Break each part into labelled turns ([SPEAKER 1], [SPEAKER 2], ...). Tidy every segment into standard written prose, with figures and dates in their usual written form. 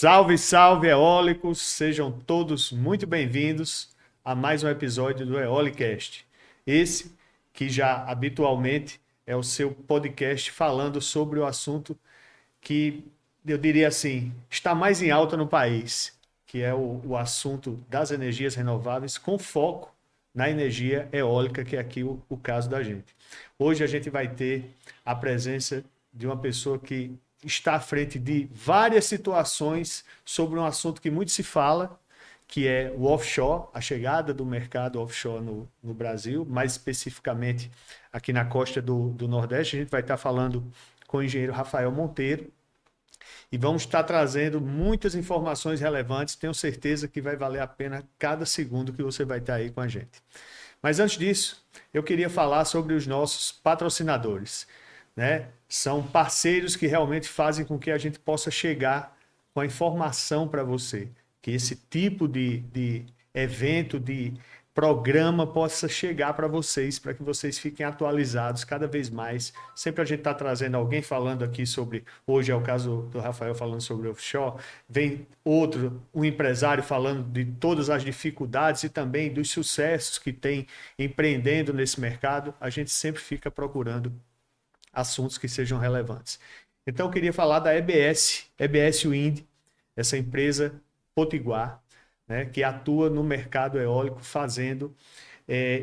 [SPEAKER 1] Salve, salve, eólicos! Sejam todos muito bem-vindos a mais um episódio do Eolicast. Esse que já habitualmente é o seu podcast falando sobre o assunto que eu diria assim, está mais em alta no país, que é o assunto das energias renováveis com foco na energia eólica, que é aqui o caso da gente. Hoje a gente vai ter a presença de uma pessoa que está à frente de várias situações sobre um assunto que muito se fala, que é o offshore, a chegada do mercado offshore no Brasil, mais especificamente aqui na costa do Nordeste. A gente vai estar falando com o engenheiro Rafael Monteiro e vamos estar trazendo muitas informações relevantes. Tenho certeza que vai valer a pena cada segundo que você vai estar aí com a gente. Mas antes disso, eu queria falar sobre os nossos patrocinadores, né? São parceiros que realmente fazem com que a gente possa chegar com a informação para você, que esse tipo de evento, de programa possa chegar para vocês, para que vocês fiquem atualizados cada vez mais. Sempre a gente está trazendo alguém falando aqui sobre, hoje é o caso do Rafael falando sobre offshore, vem outro, um empresário falando de todas as dificuldades e também dos sucessos que tem empreendendo nesse mercado. A gente sempre fica procurando assuntos que sejam relevantes. Então, eu queria falar da EBS Wind, essa empresa potiguar, né, que atua no mercado eólico, fazendo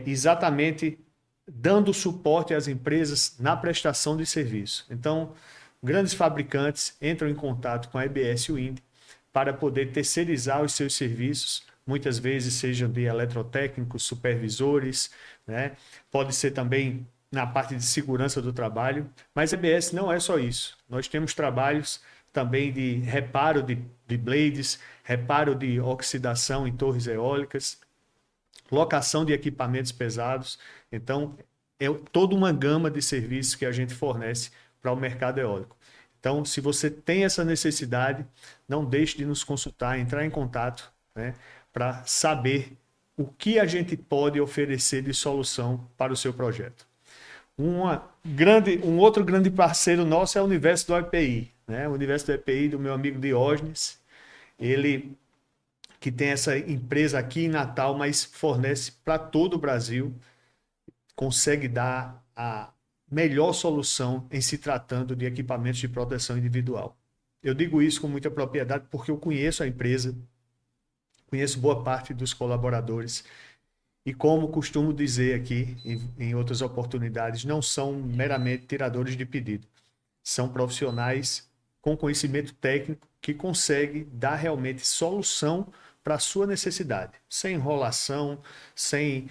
[SPEAKER 1] exatamente dando suporte às empresas na prestação de serviço. Então, grandes fabricantes entram em contato com a EBS Wind para poder terceirizar os seus serviços, muitas vezes sejam de eletrotécnicos, supervisores, né? Pode ser também na parte de segurança do trabalho, mas a EBS não é só isso. Nós temos trabalhos também de reparo de blades, reparo de oxidação em torres eólicas, locação de equipamentos pesados. Então, é toda uma gama de serviços que a gente fornece para o mercado eólico. Então, se você tem essa necessidade, não deixe de nos consultar, entrar em contato, né, para saber o que a gente pode oferecer de solução para o seu projeto. Um outro grande parceiro nosso é o Universo do EPI, né? O Universo do EPI do meu amigo Diógenes, ele que tem essa empresa aqui em Natal, mas fornece para todo o Brasil, consegue dar a melhor solução em se tratando de equipamentos de proteção individual. Eu digo isso com muita propriedade porque eu conheço a empresa, conheço boa parte dos colaboradores. E como costumo dizer aqui, em outras oportunidades, não são meramente tiradores de pedido. São profissionais com conhecimento técnico que conseguem dar realmente solução para a sua necessidade. Sem enrolação, sem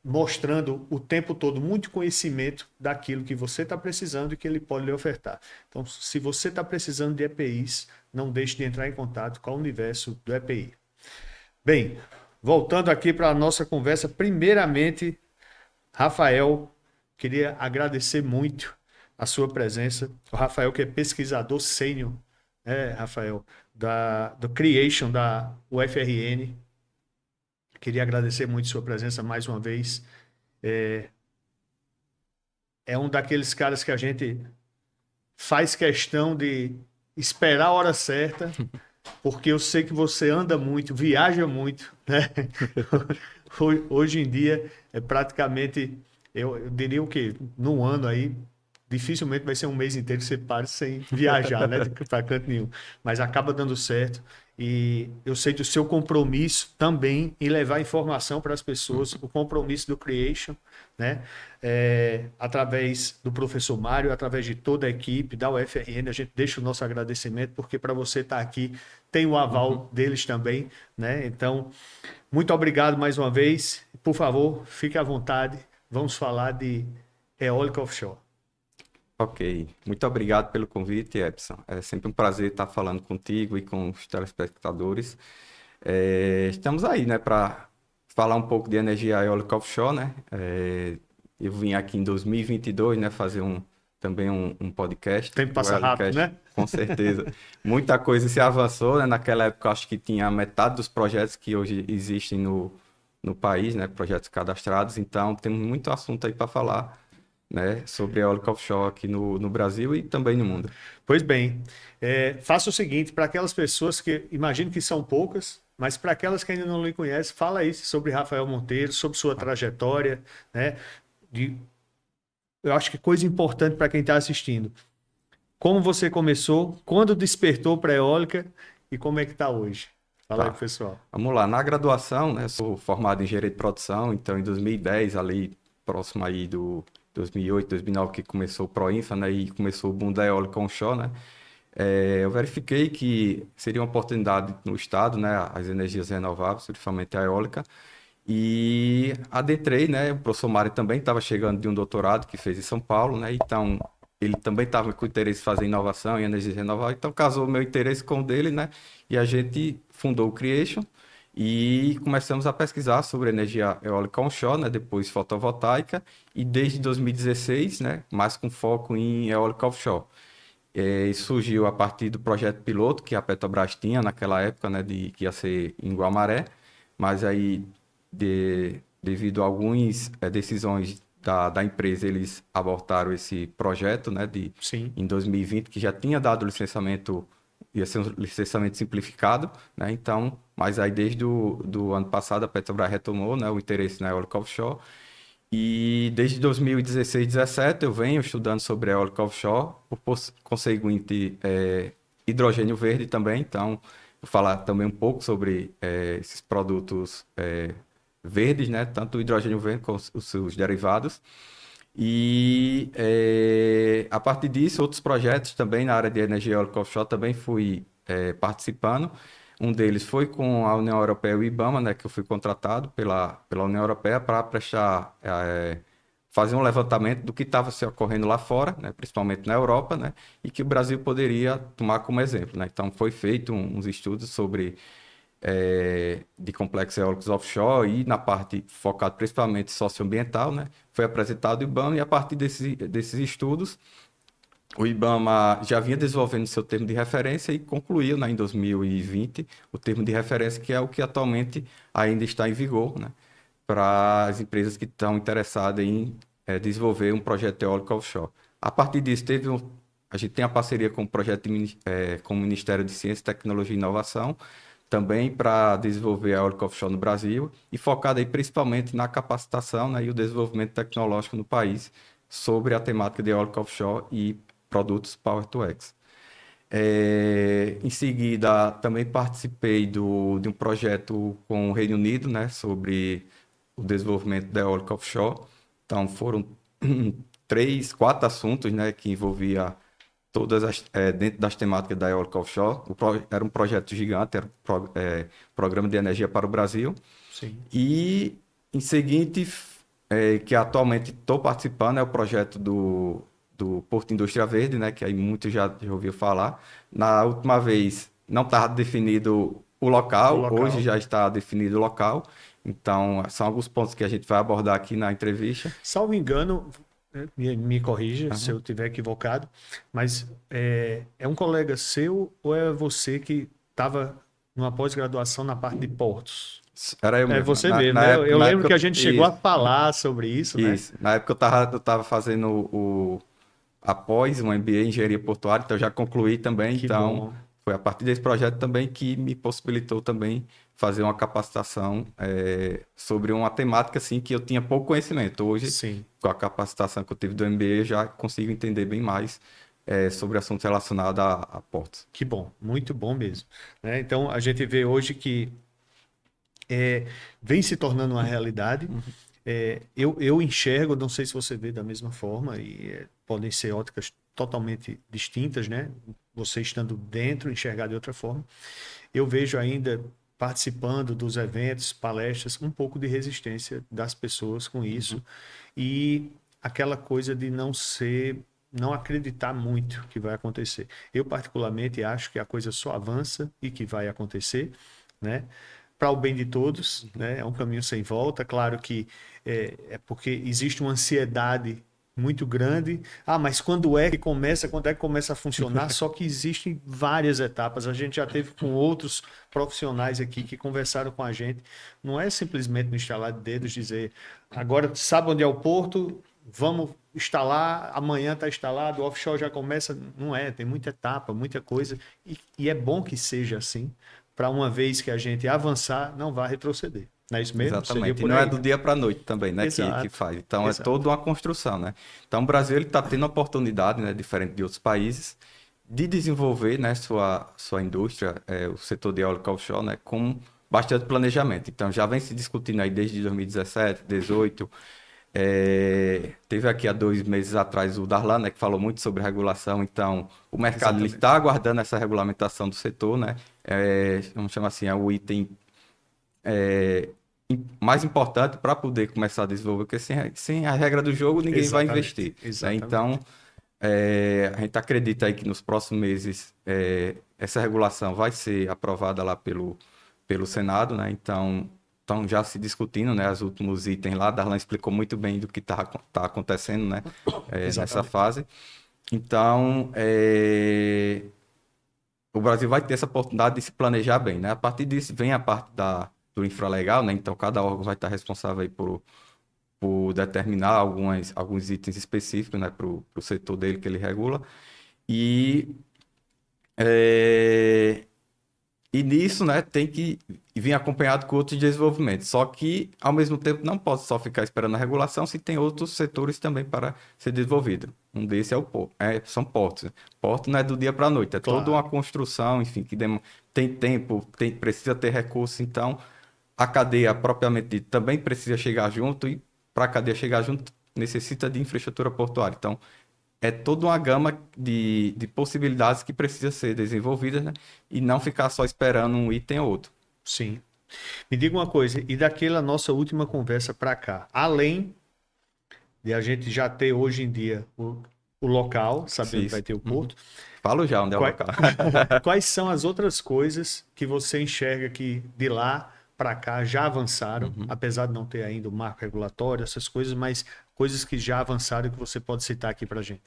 [SPEAKER 1] mostrando o tempo todo muito conhecimento daquilo que você está precisando e que ele pode lhe ofertar. Então, se você está precisando de EPIs, não deixe de entrar em contato com o Universo do EPI. Bem, voltando aqui para a nossa conversa, primeiramente, Rafael, queria agradecer muito a sua presença. O Rafael, que é pesquisador sênior, Rafael, do Creation da UFRN. Queria agradecer muito a sua presença mais uma vez. É um daqueles caras que a gente faz questão de esperar a hora certa, porque eu sei que você anda muito, viaja muito, né? Hoje em dia, é praticamente, eu diria o quê? Num ano aí, dificilmente vai ser um mês inteiro que você pare sem viajar, né? Para canto nenhum. Mas acaba dando certo. E eu sei do seu compromisso também em levar informação para as pessoas, o compromisso do Creation, né? Através do professor Mário, através de toda a equipe da UFRN, a gente deixa o nosso agradecimento, porque para você estar aqui tem o aval deles também, né? Então, muito obrigado mais uma vez. Por favor, fique à vontade. Vamos falar de eólica offshore.
[SPEAKER 2] Ok, muito obrigado pelo convite, Epson. É sempre um prazer estar falando contigo e com os telespectadores. Estamos aí, né, para falar um pouco de energia eólica offshore, né? Eu vim aqui em 2022, né, fazer também um podcast.
[SPEAKER 1] O tempo passa rápido, né?
[SPEAKER 2] Com certeza. Muita coisa se avançou, né? Naquela época, acho que tinha metade dos projetos que hoje existem no país, né? Projetos cadastrados. Então, temos muito assunto aí para falar. né, sobre eólica offshore aqui no Brasil e também no mundo.
[SPEAKER 1] Pois bem, faça o seguinte, para aquelas pessoas que imagino que são poucas, mas para aquelas que ainda não lhe conhecem, fala aí sobre Rafael Monteiro, sobre sua trajetória, né? De, eu acho que coisa importante para quem está assistindo. Como você começou, quando despertou para a eólica e como é que está hoje? Fala aí,
[SPEAKER 2] Tá.
[SPEAKER 1] pessoal.
[SPEAKER 2] Vamos lá, na graduação, né, sou formado em engenharia de produção, então em 2010, ali próximo aí do 2008, 2009, que começou o Proinfa, né, e começou o boom da eólica onshore, né, eu verifiquei que seria uma oportunidade no estado, né, as energias renováveis, principalmente a eólica, e adentrei, né, o professor Mário também estava chegando de um doutorado que fez em São Paulo, né, então ele também estava com interesse em fazer inovação em energias renováveis, então casou meu interesse com o dele, né, e a gente fundou o Creation e começamos a pesquisar sobre energia eólica onshore, né, depois fotovoltaica, e desde 2016, né, mais com foco em eólica offshore. E surgiu a partir do projeto piloto que a Petrobras tinha naquela época, né, que ia ser em Guamaré, mas aí, devido a algumas decisões da empresa, eles abortaram esse projeto, né,
[SPEAKER 1] Sim.
[SPEAKER 2] em 2020, que já tinha dado licenciamento, ia ser um licenciamento simplificado, né, então, mas aí desde do ano passado a Petrobras retomou, né, o interesse na eólica offshore, e desde 2016, 2017 eu venho estudando sobre eólica offshore, por conseguinte, hidrogênio verde também. Então, vou falar também um pouco sobre esses produtos verdes, né? Tanto o hidrogênio verde como os seus derivados. E a partir disso, outros projetos também na área de energia eólica offshore também fui participando. Um deles foi com a União Europeia e o IBAMA, né, que eu fui contratado pela União Europeia para prestar, fazer um levantamento do que estava se ocorrendo lá fora, né, principalmente na Europa, né, e que o Brasil poderia tomar como exemplo, né. Então, foi feito uns estudos sobre de complexos eólicos offshore e na parte focada principalmente socioambiental, né, foi apresentado o IBAMA e a partir desses estudos o IBAMA já vinha desenvolvendo seu termo de referência e concluiu, né, em 2020, o termo de referência, que é o que atualmente ainda está em vigor, né, para as empresas que estão interessadas em desenvolver um projeto eólico offshore. A partir disso, a gente tem a parceria com o projeto com o Ministério de Ciência, Tecnologia e Inovação, também para desenvolver a eólica offshore no Brasil e focada aí principalmente na capacitação, né, e o desenvolvimento tecnológico no país sobre a temática de eólica offshore e produtos Power to X. Em seguida, também participei de um projeto com o Reino Unido, né, sobre o desenvolvimento da eólica offshore. Então, foram 4 assuntos, né, que envolvia dentro das temáticas da eólica offshore. Era um projeto gigante, era Programa de Energia para o Brasil.
[SPEAKER 1] Sim.
[SPEAKER 2] E, em seguinte, que atualmente estou participando, é o projeto do Porto Indústria Verde, né, que aí muitos já ouviram falar. Na última vez não estava definido o
[SPEAKER 1] O
[SPEAKER 2] local, hoje
[SPEAKER 1] local.
[SPEAKER 2] já está definido o local. Então, são alguns pontos que a gente vai abordar aqui na entrevista.
[SPEAKER 1] Salvo engano, me corrija se
[SPEAKER 2] Aham.
[SPEAKER 1] eu estiver equivocado, mas é um colega seu ou é você que estava numa pós-graduação na parte de portos?
[SPEAKER 2] Era eu
[SPEAKER 1] É
[SPEAKER 2] mesmo.
[SPEAKER 1] você mesmo,
[SPEAKER 2] Na
[SPEAKER 1] né?
[SPEAKER 2] época,
[SPEAKER 1] Eu
[SPEAKER 2] na
[SPEAKER 1] lembro que
[SPEAKER 2] época,
[SPEAKER 1] a gente chegou a
[SPEAKER 2] isso,
[SPEAKER 1] falar sobre isso, né?
[SPEAKER 2] isso. Na época eu tava fazendo após um MBA em engenharia portuária, então eu já concluí também.
[SPEAKER 1] Que
[SPEAKER 2] Então,
[SPEAKER 1] bom.
[SPEAKER 2] foi a partir desse projeto também que me possibilitou também fazer uma capacitação sobre uma temática assim que eu tinha pouco conhecimento. Hoje,
[SPEAKER 1] Sim,
[SPEAKER 2] com a capacitação que eu tive do MBA, eu já consigo entender bem mais sobre assuntos relacionados a portos.
[SPEAKER 1] que bom, muito bom mesmo, né? Então a gente vê hoje que vem se tornando uma realidade. Eu enxergo, não sei se você vê da mesma forma, e podem ser óticas totalmente distintas, né? Você estando dentro, enxergar de outra forma. Eu vejo ainda participando dos eventos, palestras, um pouco de resistência das pessoas com isso e aquela coisa de não acreditar muito que vai acontecer. Eu particularmente acho que a coisa só avança e que vai acontecer, né? Para o bem de todos, né? É um caminho sem volta. Claro que é porque existe uma ansiedade muito grande. Ah, mas quando é que começa? Quando é que começa a funcionar? Só que existem várias etapas. A gente já teve com outros profissionais aqui que conversaram com a gente. Não é simplesmente no instalar de dedos dizer, agora sabe onde é o porto? Vamos instalar, amanhã está instalado, o offshore já começa. Não é, tem muita etapa, muita coisa. E é bom que seja assim, para uma vez que a gente avançar, não vá retroceder. Não é isso mesmo? Seria
[SPEAKER 2] Exatamente. E
[SPEAKER 1] por
[SPEAKER 2] não é
[SPEAKER 1] aí,
[SPEAKER 2] do
[SPEAKER 1] né?
[SPEAKER 2] dia para a noite também, né, que
[SPEAKER 1] Exato,
[SPEAKER 2] faz. Então, é
[SPEAKER 1] exato.
[SPEAKER 2] toda uma construção, né? Então, o Brasil ele está tendo a oportunidade, né, diferente de outros países, de desenvolver, né, sua indústria, o setor de eólica offshore, né, com bastante planejamento. Então, já vem se discutindo aí desde 2017, 2018. Teve aqui há 2 meses atrás o Darlan, né, que falou muito sobre regulação. Então, o mercado ele
[SPEAKER 1] Exatamente.
[SPEAKER 2] está aguardando essa regulamentação do setor, né? Vamos chamar assim, é o item mais importante para poder começar a desenvolver, porque sem a regra do jogo ninguém vai
[SPEAKER 1] Exatamente.
[SPEAKER 2] investir, né?
[SPEAKER 1] Exatamente.
[SPEAKER 2] Então, a gente acredita aí que nos próximos meses essa regulação vai ser aprovada lá pelo Senado, né? Então, estão já se discutindo, né, os últimos itens lá. Darlan explicou muito bem do que tá acontecendo, né, nessa
[SPEAKER 1] Exatamente.
[SPEAKER 2] fase. Então, o Brasil vai ter essa oportunidade de se planejar bem, né? A partir disso vem a parte do infralegal, né? Então, cada órgão vai estar responsável aí por determinar alguns itens específicos, né, para o setor dele que ele regula. E, é, e nisso, né, tem que vir acompanhado com outros desenvolvimentos. Só que, ao mesmo tempo, não pode só ficar esperando a regulação se tem outros setores também para ser desenvolvido. Um desses é o porto, são portos, né? Porto não é do dia para a noite, é toda uma
[SPEAKER 1] Claro.
[SPEAKER 2] construção, enfim, tem tempo, precisa ter recursos. Então, a cadeia propriamente dita também precisa chegar junto e para a cadeia chegar junto necessita de infraestrutura portuária. Então, é toda uma gama de possibilidades que precisa ser desenvolvida, né? E não ficar só esperando um item ou outro.
[SPEAKER 1] Sim. Me diga uma coisa, e daquela nossa última conversa para cá, além de a gente já ter hoje em dia o local, sabendo que vai
[SPEAKER 2] Cis.
[SPEAKER 1] ter o
[SPEAKER 2] Uhum.
[SPEAKER 1] porto,
[SPEAKER 2] Falo já onde é o
[SPEAKER 1] quais,
[SPEAKER 2] local.
[SPEAKER 1] quais são as outras coisas que você enxerga que de lá para cá já avançaram,
[SPEAKER 2] Uhum.
[SPEAKER 1] apesar de não ter ainda o marco regulatório, essas coisas, mas coisas que já avançaram que você pode citar aqui para gente?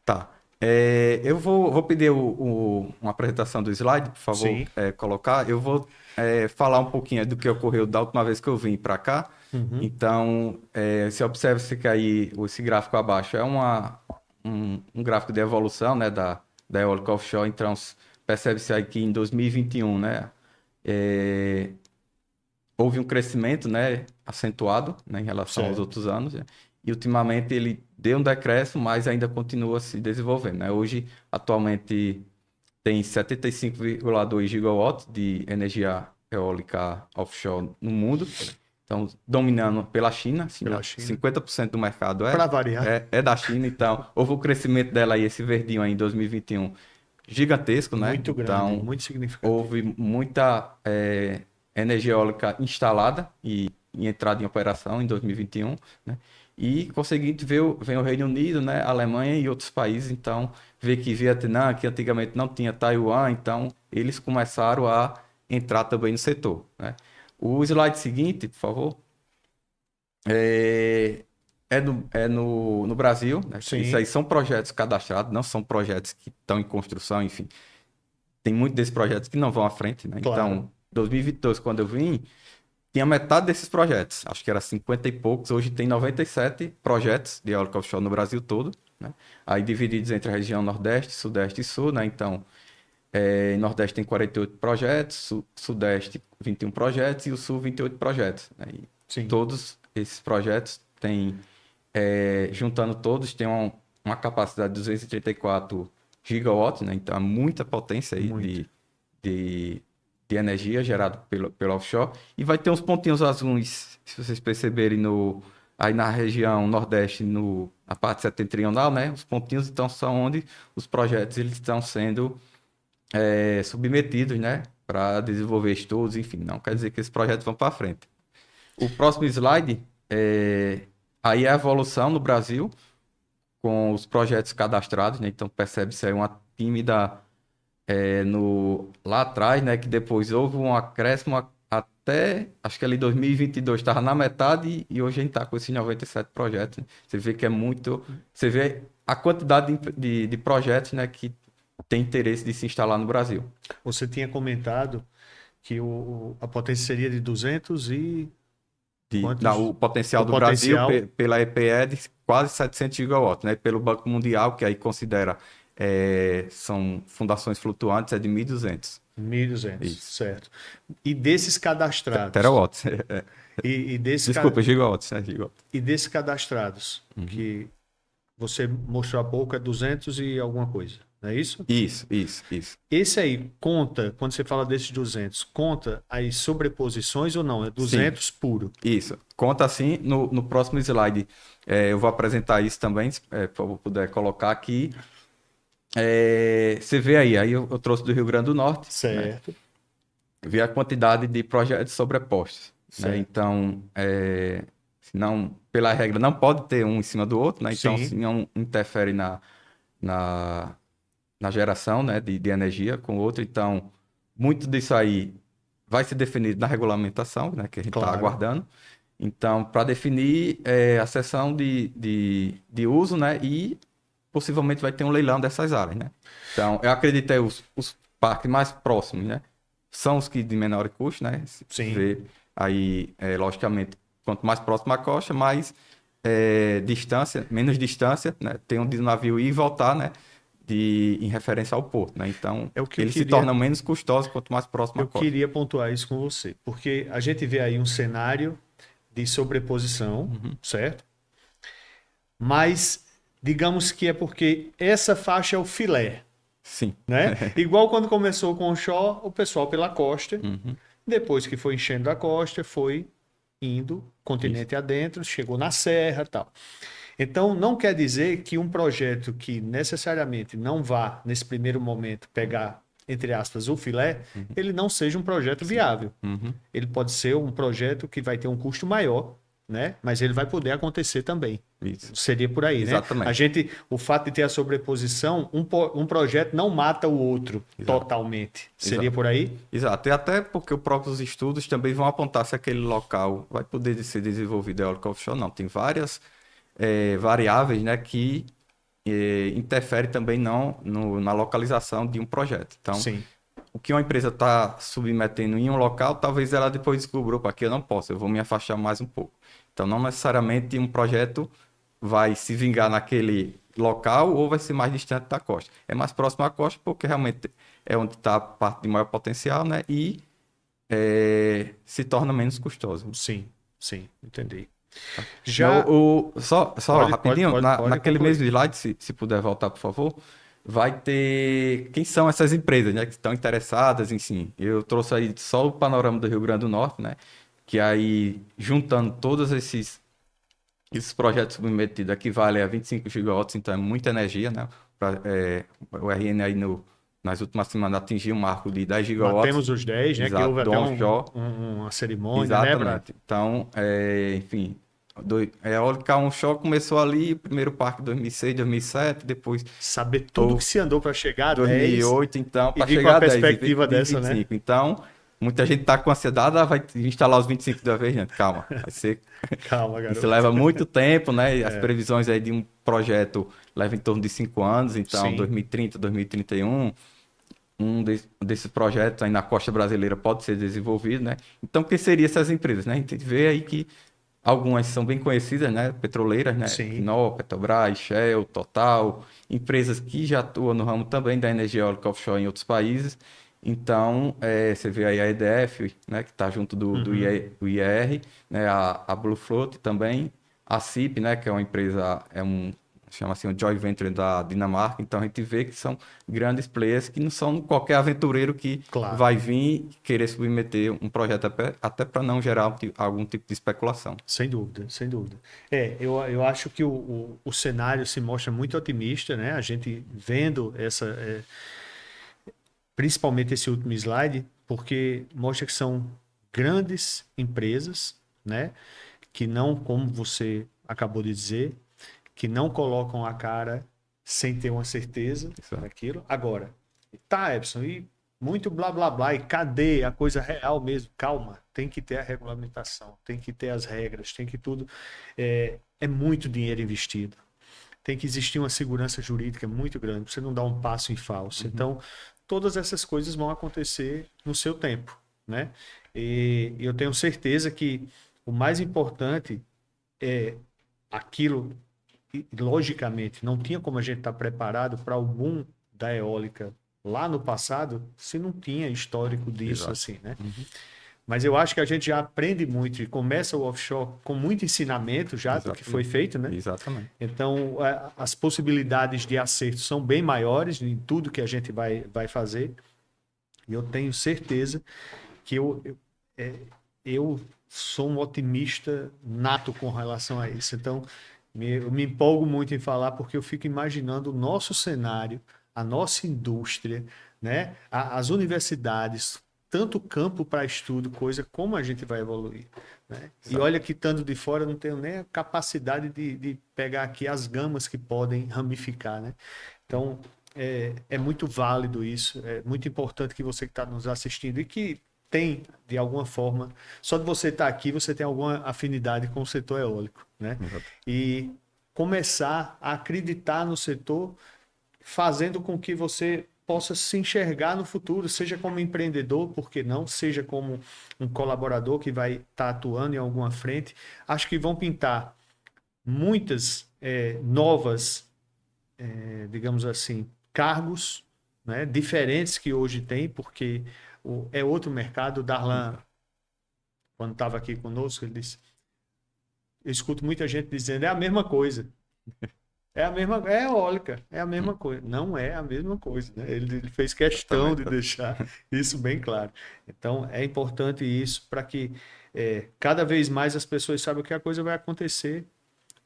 [SPEAKER 2] Tá. Eu vou pedir uma apresentação do slide, por favor,
[SPEAKER 1] Sim.
[SPEAKER 2] colocar. Eu vou falar um pouquinho do que ocorreu da última vez que eu vim para cá.
[SPEAKER 1] Uhum.
[SPEAKER 2] Então, você observa que aí, esse gráfico abaixo é um gráfico de evolução, né, da eólica offshore. Então, percebe-se aí que em 2021, né, é, houve um crescimento, né, acentuado, né, em relação aos
[SPEAKER 1] Certo.
[SPEAKER 2] outros anos, né? E ultimamente ele deu um decréscimo, mas ainda continua se desenvolvendo, né? Hoje, atualmente, tem 75,2 gigawatts de energia eólica offshore no mundo. Então, dominando pela China, assim,
[SPEAKER 1] Pela China.
[SPEAKER 2] 50% do mercado
[SPEAKER 1] Para variar.
[SPEAKER 2] é da China. Então, houve o crescimento dela aí, esse verdinho aí em 2021, gigantesco, né?
[SPEAKER 1] Muito grande,
[SPEAKER 2] Então,
[SPEAKER 1] muito significativo.
[SPEAKER 2] houve muita energia eólica instalada e em entrada em operação em 2021, né? E, conseguinte, vem o Reino Unido, né? Alemanha e outros países. Então, vê que Vietnã, que antigamente não tinha Taiwan, então eles começaram a entrar também no setor, né? O slide seguinte, por favor, no Brasil, né? Isso
[SPEAKER 1] Sim,
[SPEAKER 2] aí são projetos cadastrados, não são projetos que estão em construção, enfim. Tem muitos desses projetos que não vão à frente, né?
[SPEAKER 1] claro.
[SPEAKER 2] Então, 2022, quando eu vim, tinha metade desses projetos. Acho que era 50 e poucos. Hoje tem 97 projetos de eólica offshore no Brasil todo, né? Aí divididos entre a região Nordeste, Sudeste e Sul, né? Então, Nordeste tem 48 projetos, Sudeste 21 projetos e o Sul 28 projetos, né? E
[SPEAKER 1] Sim,
[SPEAKER 2] todos esses projetos têm, juntando todos, tem uma capacidade de 234 gigawatts, né? Então, é muita potência aí
[SPEAKER 1] muito.
[SPEAKER 2] de, de energia gerada pelo offshore. E vai ter uns pontinhos azuis, se vocês perceberem, aí na região Nordeste, na parte setentrional, né? Os pontinhos, então, são onde os projetos eles estão sendo submetidos, né, para desenvolver estudos, enfim, não quer dizer que esses projetos vão para frente. O próximo slide aí é a evolução no Brasil com os projetos cadastrados, né? Então percebe-se aí uma tímida lá atrás, né, que depois houve um acréscimo até, acho que ali 2022 estava na metade e hoje a gente está com esses 97 projetos, né? Você vê que é muito, você vê a quantidade de projetos, né, que tem interesse de se instalar no Brasil.
[SPEAKER 1] Você tinha comentado que a potência seria de 200 e
[SPEAKER 2] O
[SPEAKER 1] quantos?
[SPEAKER 2] potencial
[SPEAKER 1] O
[SPEAKER 2] do Brasil
[SPEAKER 1] potencial
[SPEAKER 2] pela EPE é de quase 700 gigawatts, né? Pelo Banco Mundial, que aí considera, são fundações flutuantes, é de 1.200.
[SPEAKER 1] 1.200,
[SPEAKER 2] Isso.
[SPEAKER 1] certo. E desses cadastrados,
[SPEAKER 2] Terawatts.
[SPEAKER 1] e, e, desses, ca-
[SPEAKER 2] Desculpa, gigawatts, né? Gigawatts.
[SPEAKER 1] e desses cadastrados, que você mostrou há pouco, é 200 e alguma coisa, não é isso?
[SPEAKER 2] Isso.
[SPEAKER 1] Esse aí conta, quando você fala desses 200, conta as sobreposições ou não? É
[SPEAKER 2] Sim.
[SPEAKER 1] 200 puro.
[SPEAKER 2] Isso. Conta assim, no próximo slide, eu vou apresentar isso também, se eu puder colocar aqui. Você vê aí eu trouxe do Rio Grande do Norte, né?
[SPEAKER 1] Certo.
[SPEAKER 2] Vê a quantidade de projetos sobrepostos, né?
[SPEAKER 1] Certo.
[SPEAKER 2] Então, se não, pela regra, não pode ter um em cima do outro, né? Então,
[SPEAKER 1] Sim.
[SPEAKER 2] se não interfere na, na geração, né, de energia com o outro, então, muito disso aí vai ser definido na regulamentação, né, que a gente está
[SPEAKER 1] Claro.
[SPEAKER 2] aguardando. Então, para definir a seção de uso, né, e possivelmente vai ter um leilão dessas áreas, né? Então, eu acredito que os parques mais próximos, né, são os que de menor custo, né? Se
[SPEAKER 1] Sim.
[SPEAKER 2] vê aí, logicamente, quanto mais próximo à costa, mais distância, menos distância, né? Tem onde o navio ir e voltar, né? Em referência ao porto, né? Então,
[SPEAKER 1] É o que eu
[SPEAKER 2] eles se
[SPEAKER 1] queria-
[SPEAKER 2] tornam menos custosos quanto mais próximo à
[SPEAKER 1] Eu
[SPEAKER 2] costa.
[SPEAKER 1] queria pontuar isso com você, porque a gente vê aí um cenário de sobreposição, certo? Mas digamos que é porque essa faixa é o filé,
[SPEAKER 2] Sim.
[SPEAKER 1] né? Igual quando começou com o Shaw, o pessoal pela costa, depois que foi enchendo a costa, foi indo continente adentro, chegou na serra, e tal. Então, não quer dizer que um projeto que necessariamente não vá, nesse primeiro momento, pegar, entre aspas, o filé, ele não seja um projeto viável.
[SPEAKER 2] Uhum.
[SPEAKER 1] Ele pode ser um projeto que vai ter um custo maior, né? Mas ele vai poder acontecer também.
[SPEAKER 2] Isso.
[SPEAKER 1] Seria por aí,
[SPEAKER 2] Exatamente.
[SPEAKER 1] né? O fato de ter a sobreposição, um projeto não mata o outro totalmente. Seria
[SPEAKER 2] Exato.
[SPEAKER 1] por aí?
[SPEAKER 2] Exato, e até porque os próprios estudos também vão apontar se aquele local vai poder ser desenvolvido eólica offshore, não. Tem várias variáveis, né, que interferem também na localização de um projeto. Então,
[SPEAKER 1] Sim.
[SPEAKER 2] o que uma empresa está submetendo em um local, talvez ela depois descubra, opa, aqui eu não posso, eu vou me afastar mais um pouco. Então, não necessariamente um projeto vai se vingar naquele local ou vai ser mais distante da costa. É mais próximo à costa porque realmente é onde está a parte de maior potencial, né? E se torna menos custoso.
[SPEAKER 1] Sim, entendi.
[SPEAKER 2] Não,
[SPEAKER 1] Já.
[SPEAKER 2] só
[SPEAKER 1] Pode,
[SPEAKER 2] rapidinho,
[SPEAKER 1] pode
[SPEAKER 2] naquele
[SPEAKER 1] concluir.
[SPEAKER 2] mesmo slide, se puder voltar, por favor, vai ter quem são essas empresas, né, que estão interessadas, enfim. Eu trouxe aí só o panorama do Rio Grande do Norte, né, que aí, juntando todos esses projetos submetidos, equivale a 25 gigawatts, então é muita energia, né, o RN aí nas últimas semanas atingiu um marco de 10 gigawatts.
[SPEAKER 1] Batemos os 10, né? Que
[SPEAKER 2] Exato,
[SPEAKER 1] houve
[SPEAKER 2] do
[SPEAKER 1] até
[SPEAKER 2] onshore.
[SPEAKER 1] uma cerimônia,
[SPEAKER 2] Exatamente. Então, enfim, a eólica onshore começou ali, primeiro parque 2006, 2007, depois
[SPEAKER 1] saber tudo que se andou para chegar a 10
[SPEAKER 2] 2008, então,
[SPEAKER 1] e
[SPEAKER 2] para
[SPEAKER 1] vir com
[SPEAKER 2] chegar
[SPEAKER 1] a
[SPEAKER 2] a 10
[SPEAKER 1] perspectiva
[SPEAKER 2] e
[SPEAKER 1] dessa, né?
[SPEAKER 2] 25. Então, muita gente está com ansiedade, vai instalar os 25 da vez, gente. Calma, vai ser.
[SPEAKER 1] Calma,
[SPEAKER 2] Isso
[SPEAKER 1] garoto.
[SPEAKER 2] leva muito tempo, né? As previsões aí de um projeto levam em torno de 5 anos, então,
[SPEAKER 1] Sim.
[SPEAKER 2] 2030, 2031. Desses projetos aí na costa brasileira pode ser desenvolvido, né? Então, o que seriam essas empresas, né? A gente vê aí que algumas são bem conhecidas, né? Petroleiras, né?
[SPEAKER 1] Sim.
[SPEAKER 2] Equinor, Petrobras, Shell, Total, empresas que já atuam no ramo também da energia eólica offshore em outros países. Então, você vê aí a EDF, né? Que está junto do IER, né? A Bluefloat também, a CIP, né? Que é uma empresa, chama assim, o joint venture da Dinamarca. Então, a gente vê que são grandes players que não são qualquer aventureiro que
[SPEAKER 1] Claro.
[SPEAKER 2] vai vir querer submeter um projeto até para não gerar algum tipo de especulação.
[SPEAKER 1] Sem dúvida, sem dúvida. Eu acho que o cenário se mostra muito otimista, né? A gente vendo principalmente esse último slide, porque mostra que são grandes empresas, né? Que não, como você acabou de dizer, que não colocam a cara sem ter uma certeza daquilo. Agora, tá, Epson, e muito blá blá blá, e cadê a coisa real mesmo? Calma, tem que ter a regulamentação, tem que ter as regras, tem que tudo. É muito dinheiro investido. Tem que existir uma segurança jurídica muito grande, para você não dar um passo em falso. Então, todas essas coisas vão acontecer no seu tempo, né? E eu tenho certeza que o mais importante é aquilo logicamente, não tinha como a gente estar preparado para o boom da eólica lá no passado, se não tinha histórico disso
[SPEAKER 2] Exato.
[SPEAKER 1] assim, né?
[SPEAKER 2] Uhum.
[SPEAKER 1] Mas eu acho que a gente já aprende muito e começa o offshore com muito ensinamento já do que foi
[SPEAKER 2] Exatamente.
[SPEAKER 1] feito, né?
[SPEAKER 2] Exatamente.
[SPEAKER 1] Então, as possibilidades de acerto são bem maiores em tudo que a gente vai fazer. E eu tenho certeza que eu sou um otimista nato com relação a isso. Então, eu me empolgo muito em falar porque eu fico imaginando o nosso cenário, a nossa indústria, né? As universidades, tanto campo para estudo, coisa como a gente vai evoluir. Né? E
[SPEAKER 2] Exato.
[SPEAKER 1] olha que estando de fora, eu não tenho nem a capacidade de pegar aqui as gamas que podem ramificar. Né? Então, é muito válido isso, é muito importante que você que está nos assistindo e que tem, de alguma forma, só de você estar aqui, você tem alguma afinidade com o setor eólico, né?
[SPEAKER 2] Exato.
[SPEAKER 1] E começar a acreditar no setor, fazendo com que você possa se enxergar no futuro, seja como empreendedor, por que não, seja como um colaborador que vai estar atuando em alguma frente. Acho que vão pintar muitas novas, digamos assim, cargos, né, diferentes que hoje tem, porque é outro mercado. O Darlan,
[SPEAKER 2] Exato.
[SPEAKER 1] quando estava aqui conosco, ele disse, eu escuto muita gente dizendo, é a mesma coisa. É a mesma, é eólica, é a mesma coisa. Não é a mesma coisa, né? Ele fez questão de
[SPEAKER 2] Exatamente.
[SPEAKER 1] deixar isso bem claro. Então, é importante isso para que cada vez mais as pessoas saibam que a coisa vai acontecer,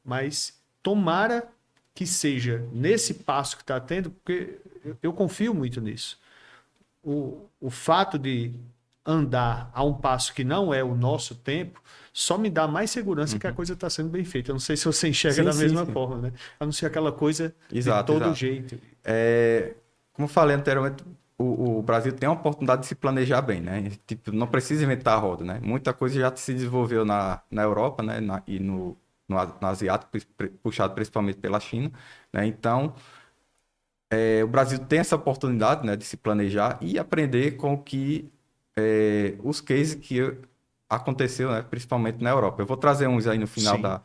[SPEAKER 1] mas tomara que seja nesse passo que está tendo, porque eu confio muito nisso. O fato de andar a um passo que não é o nosso tempo só me dá mais segurança que a
[SPEAKER 2] Uhum.
[SPEAKER 1] coisa está sendo bem feita. Eu não sei se você enxerga
[SPEAKER 2] Sim,
[SPEAKER 1] da
[SPEAKER 2] sim,
[SPEAKER 1] mesma
[SPEAKER 2] sim.
[SPEAKER 1] forma, né? A não ser aquela coisa de
[SPEAKER 2] Exato,
[SPEAKER 1] todo
[SPEAKER 2] exato.
[SPEAKER 1] jeito.
[SPEAKER 2] Como eu falei anteriormente, o Brasil tem a oportunidade de se planejar bem, né? Tipo, não precisa inventar a roda, né? Muita coisa já se desenvolveu na Europa, né? E no asiático, puxado principalmente pela China, né? Então, o Brasil tem essa oportunidade, né, de se planejar e aprender com o que os cases que aconteceu, né, principalmente na Europa. Eu vou trazer uns aí no final
[SPEAKER 1] Sim,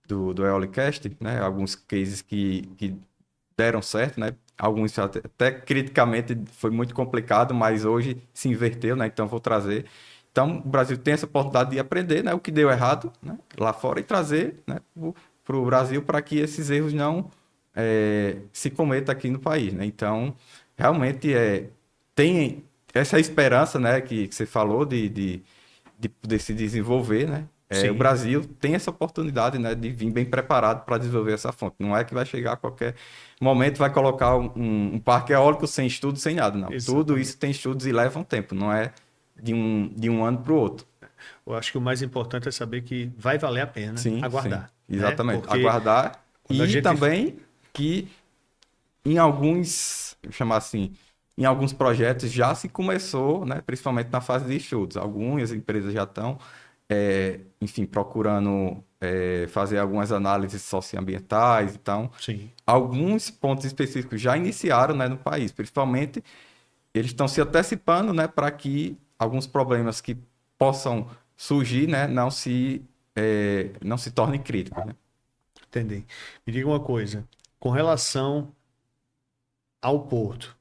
[SPEAKER 2] do Eolicast, né? Alguns cases que deram certo, né? Alguns até criticamente foi muito complicado, mas hoje se inverteu, né? Então vou trazer. Então o Brasil tem essa oportunidade de aprender, né? O que deu errado, né? Lá fora e trazer, né? Para o Brasil para que esses erros não se cometam aqui no país, né? Então realmente tem essa esperança, né? Que você falou de poder se desenvolver, né? O
[SPEAKER 1] sim,
[SPEAKER 2] Brasil tem essa oportunidade, né, de vir bem preparado para desenvolver essa fonte. Não é que vai chegar a qualquer momento vai colocar um parque eólico sem estudo, sem nada, não. Tudo
[SPEAKER 1] exatamente.
[SPEAKER 2] isso tem estudos e leva um tempo, não é de um ano para o outro.
[SPEAKER 1] Eu acho que o mais importante é saber que vai valer a pena
[SPEAKER 2] Sim, sim,
[SPEAKER 1] aguardar, né?
[SPEAKER 2] exatamente.
[SPEAKER 1] Porque
[SPEAKER 2] Aguardar
[SPEAKER 1] quando a
[SPEAKER 2] e
[SPEAKER 1] gente
[SPEAKER 2] também que em alguns, vou chamar assim, em alguns projetos já se começou, né, principalmente na fase de estudos. Algumas empresas já estão, enfim, procurando fazer algumas análises socioambientais. Então,
[SPEAKER 1] sim,
[SPEAKER 2] alguns pontos específicos já iniciaram, né, no país. Principalmente, eles estão se antecipando, né, para que alguns problemas que possam surgir, né, não se tornem críticos, né?
[SPEAKER 1] entendi. Me diga uma coisa, com relação ao Porto.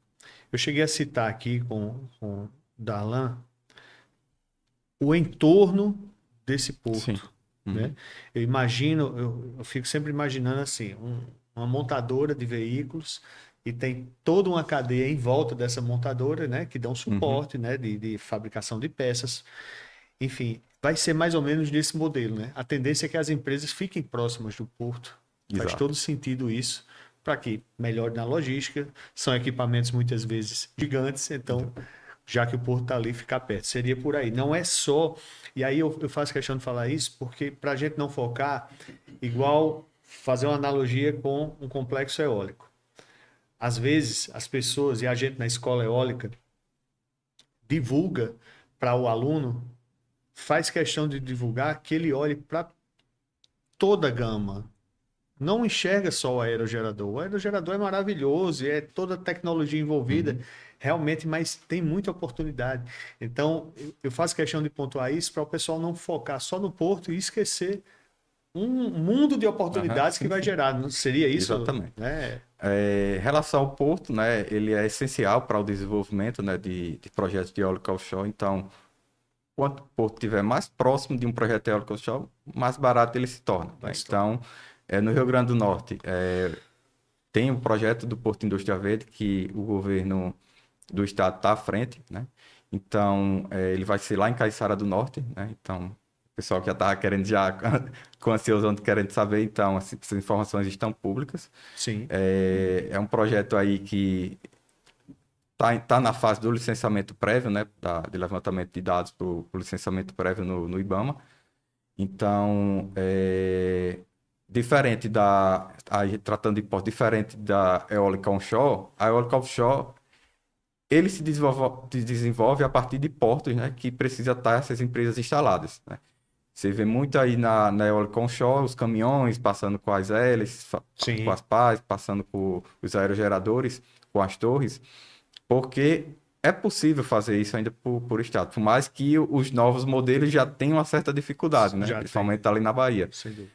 [SPEAKER 1] Eu cheguei a citar aqui com o Darlan o entorno desse
[SPEAKER 2] Sim.
[SPEAKER 1] porto, né?
[SPEAKER 2] Uhum.
[SPEAKER 1] Eu imagino, eu fico sempre imaginando assim, uma montadora de veículos e tem toda uma cadeia em volta dessa montadora, né, que dão
[SPEAKER 2] Uhum.
[SPEAKER 1] suporte, né, de fabricação de peças. Enfim, vai ser mais ou menos desse modelo, né? A tendência é que as empresas fiquem próximas do porto. Faz
[SPEAKER 2] Exato.
[SPEAKER 1] todo sentido isso para que melhore na logística. São equipamentos muitas vezes gigantes, então já que o porto está ali, ficar perto. Seria por aí. Não é só. E aí eu faço questão de falar isso, porque para a gente não focar, igual fazer uma analogia com um complexo eólico. Às vezes, as pessoas, e a gente na escola eólica, divulga para o aluno, faz questão de divulgar que ele olhe para toda a gama. Não enxerga só o aerogerador. O aerogerador é maravilhoso, é toda a tecnologia envolvida,
[SPEAKER 2] Uhum.
[SPEAKER 1] realmente, mas tem muita oportunidade. Então, eu faço questão de pontuar isso para o pessoal não focar só no porto e esquecer um mundo de oportunidades que vai gerar. Não seria isso?
[SPEAKER 2] Exatamente.
[SPEAKER 1] Né?
[SPEAKER 2] Em relação ao porto, né, ele é essencial para o desenvolvimento, né, de projetos de eólica offshore. Então, quanto o porto estiver mais próximo de um projeto eólico offshore, mais barato ele se torna, né? Então, no Rio Grande do Norte, tem um projeto do Porto Indústria Verde que o governo do estado está à frente, né? Então, ele vai ser lá em Caiçara do Norte, né? Então, o pessoal que já estava querendo, já com ansiosamente querendo saber, então, essas informações estão públicas.
[SPEAKER 1] Sim.
[SPEAKER 2] É um projeto aí que tá na fase do licenciamento prévio, né? De levantamento de dados para o licenciamento prévio no IBAMA. Então, diferente aí, tratando de porto, diferente da eólica onshore, a eólica offshore ele se desenvolve a partir de portos, né, que precisa estar essas empresas instaladas, né? Você vê muito aí na eólica onshore, os caminhões passando com as hélices, com as pás, passando por os aerogeradores, com as torres, porque é possível fazer isso ainda por estado, por mais que os novos modelos já tenham uma certa dificuldade, né? Principalmente ali na Bahia.
[SPEAKER 1] Sem dúvida.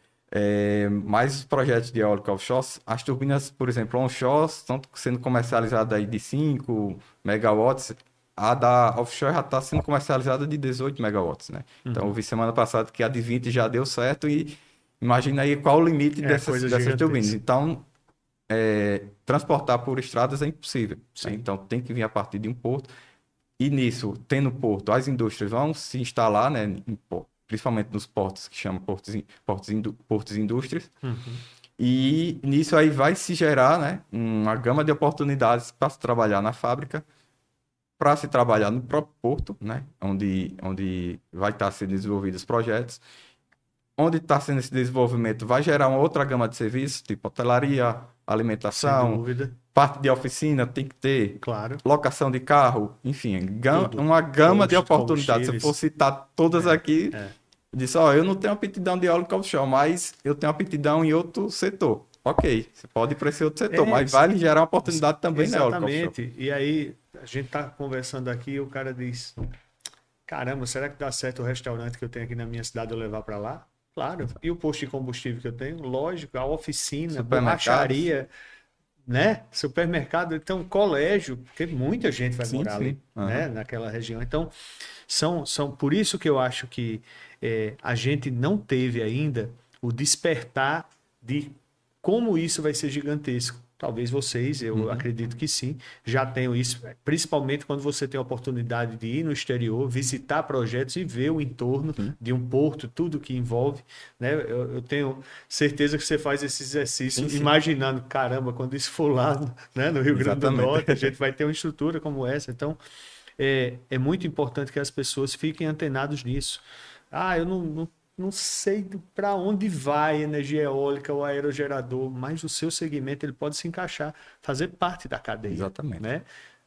[SPEAKER 2] Mas os projetos de eólica offshore, as turbinas, por exemplo, onshore, estão sendo comercializadas aí de 5 megawatts. A da offshore já está sendo comercializada de 18 megawatts, né? Então, eu vi semana passada que a de 20 já deu certo e imagina aí qual o limite dessas turbinas. Então, transportar por estradas é impossível, né? Então, tem que vir a partir de um porto. E nisso, tendo porto, as indústrias vão se instalar, né, principalmente nos portos que chamam portos indústrias. E nisso aí vai se gerar, né, uma gama de oportunidades para se trabalhar na fábrica, para se trabalhar no próprio porto, né, onde vai estar sendo desenvolvidos projetos. Onde está sendo esse desenvolvimento vai gerar uma outra gama de serviços, tipo hotelaria, alimentação, parte de oficina, tem que ter,
[SPEAKER 1] claro,
[SPEAKER 2] locação de carro, enfim, uma gama de oportunidades. Se eu for citar todas aqui, disse, eu não tenho aptidão de eólica offshore, mas eu tenho aptidão em outro setor. Ok, você pode ir para esse outro setor, mas vai lhe gerar uma oportunidade também na eólica offshore.
[SPEAKER 1] Exatamente. E aí, a gente está conversando aqui e o cara diz, caramba, será que dá certo o restaurante que eu tenho aqui na minha cidade eu levar para lá? Claro. E o posto de combustível que eu tenho? Lógico. A oficina, borracharia, né? Supermercado, então colégio, porque muita gente vai morar ali, né? Naquela região. Então, são por isso que eu acho que a gente não teve ainda o despertar de como isso vai ser gigantesco. Talvez vocês, eu acredito que sim, já tenham isso, principalmente quando você tem a oportunidade de ir no exterior, visitar projetos e ver o entorno de um porto, tudo que envolve, né? Eu tenho certeza que você faz esse exercício imaginando, caramba, quando isso for lá, né, no Rio Grande do Norte, a gente vai ter uma estrutura como essa. Então, é muito importante que as pessoas fiquem antenados nisso. Eu não sei para onde vai energia eólica ou aerogerador, mas o seu segmento ele pode se encaixar, fazer parte da cadeia.
[SPEAKER 2] Exatamente.
[SPEAKER 1] Né?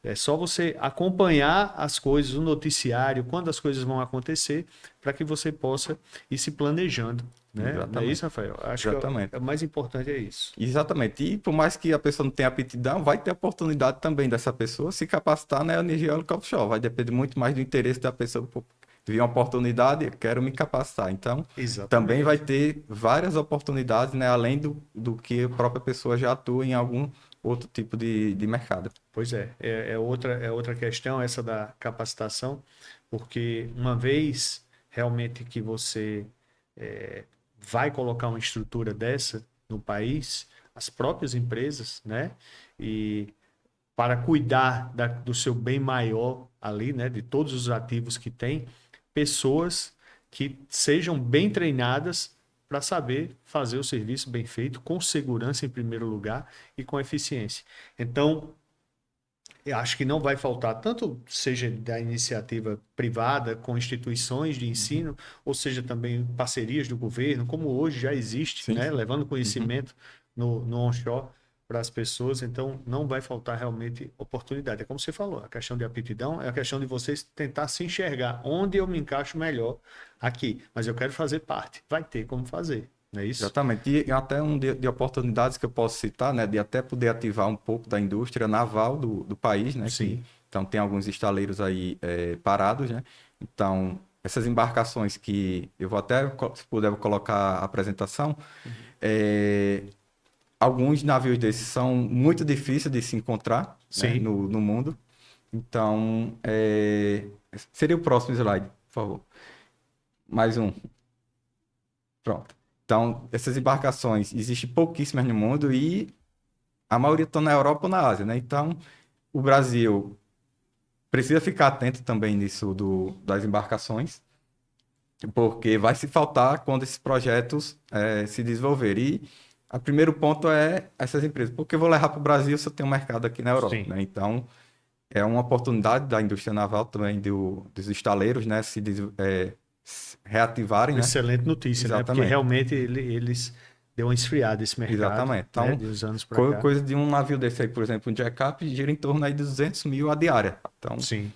[SPEAKER 1] É só você acompanhar as coisas, o noticiário, quando as coisas vão acontecer, para que você possa ir se planejando. Né? Não é isso, Rafael? Acho que o mais importante é isso.
[SPEAKER 2] Exatamente. E por mais que a pessoa não tenha aptidão, vai ter oportunidade também dessa pessoa se capacitar na energia eólica offshore. Vai depender muito mais do interesse da pessoa. Vi uma oportunidade, quero me capacitar. Então, também vai ter várias oportunidades, né, além do que a própria pessoa já atua em algum outro tipo de mercado.
[SPEAKER 1] Pois é outra questão essa da capacitação, porque uma vez realmente que você vai colocar uma estrutura dessa no país, as próprias empresas, né, e para cuidar do seu bem maior ali, né, de todos os ativos que tem, pessoas que sejam bem treinadas para saber fazer o serviço bem feito, com segurança em primeiro lugar e com eficiência. Então, eu acho que não vai faltar, tanto seja da iniciativa privada com instituições de ensino, ou seja também parcerias do governo, como hoje já existe, né? Levando conhecimento no onshore para as pessoas, então não vai faltar realmente oportunidade. É como você falou, a questão de aptidão é a questão de vocês tentar se enxergar onde eu me encaixo melhor aqui, mas eu quero fazer parte. Vai ter como fazer, não é isso?
[SPEAKER 2] Exatamente. E até de oportunidades que eu posso citar, né, de até poder ativar um pouco da indústria naval do país, né?
[SPEAKER 1] Sim.
[SPEAKER 2] Então tem alguns estaleiros aí parados, né? Então essas embarcações que eu vou até, se puder, vou colocar a apresentação. É, alguns navios desses são muito difíceis de se encontrar, né,
[SPEAKER 1] Sim.
[SPEAKER 2] no mundo. Então, seria o próximo slide, por favor. Mais um. Pronto. Então, essas embarcações existem pouquíssimas no mundo e a maioria estão na Europa ou na Ásia, né? Então, o Brasil precisa ficar atento também nisso das embarcações, porque vai se faltar quando esses projetos se desenvolverem. E o primeiro ponto é essas empresas. Porque eu vou levar para o Brasil se eu tenho um mercado aqui na Europa,
[SPEAKER 1] Sim.
[SPEAKER 2] né? Então, é uma oportunidade da indústria naval também, dos estaleiros, né? Se reativarem, né?
[SPEAKER 1] Excelente notícia, né? Porque
[SPEAKER 2] Exatamente.
[SPEAKER 1] realmente eles deu uma esfriada esse mercado,
[SPEAKER 2] Exatamente.
[SPEAKER 1] né?
[SPEAKER 2] Então,
[SPEAKER 1] De uns anos para cá.
[SPEAKER 2] coisa de um navio desse aí, por exemplo, um jack-up, gira em torno aí de 200 mil a diária. Então,
[SPEAKER 1] Sim,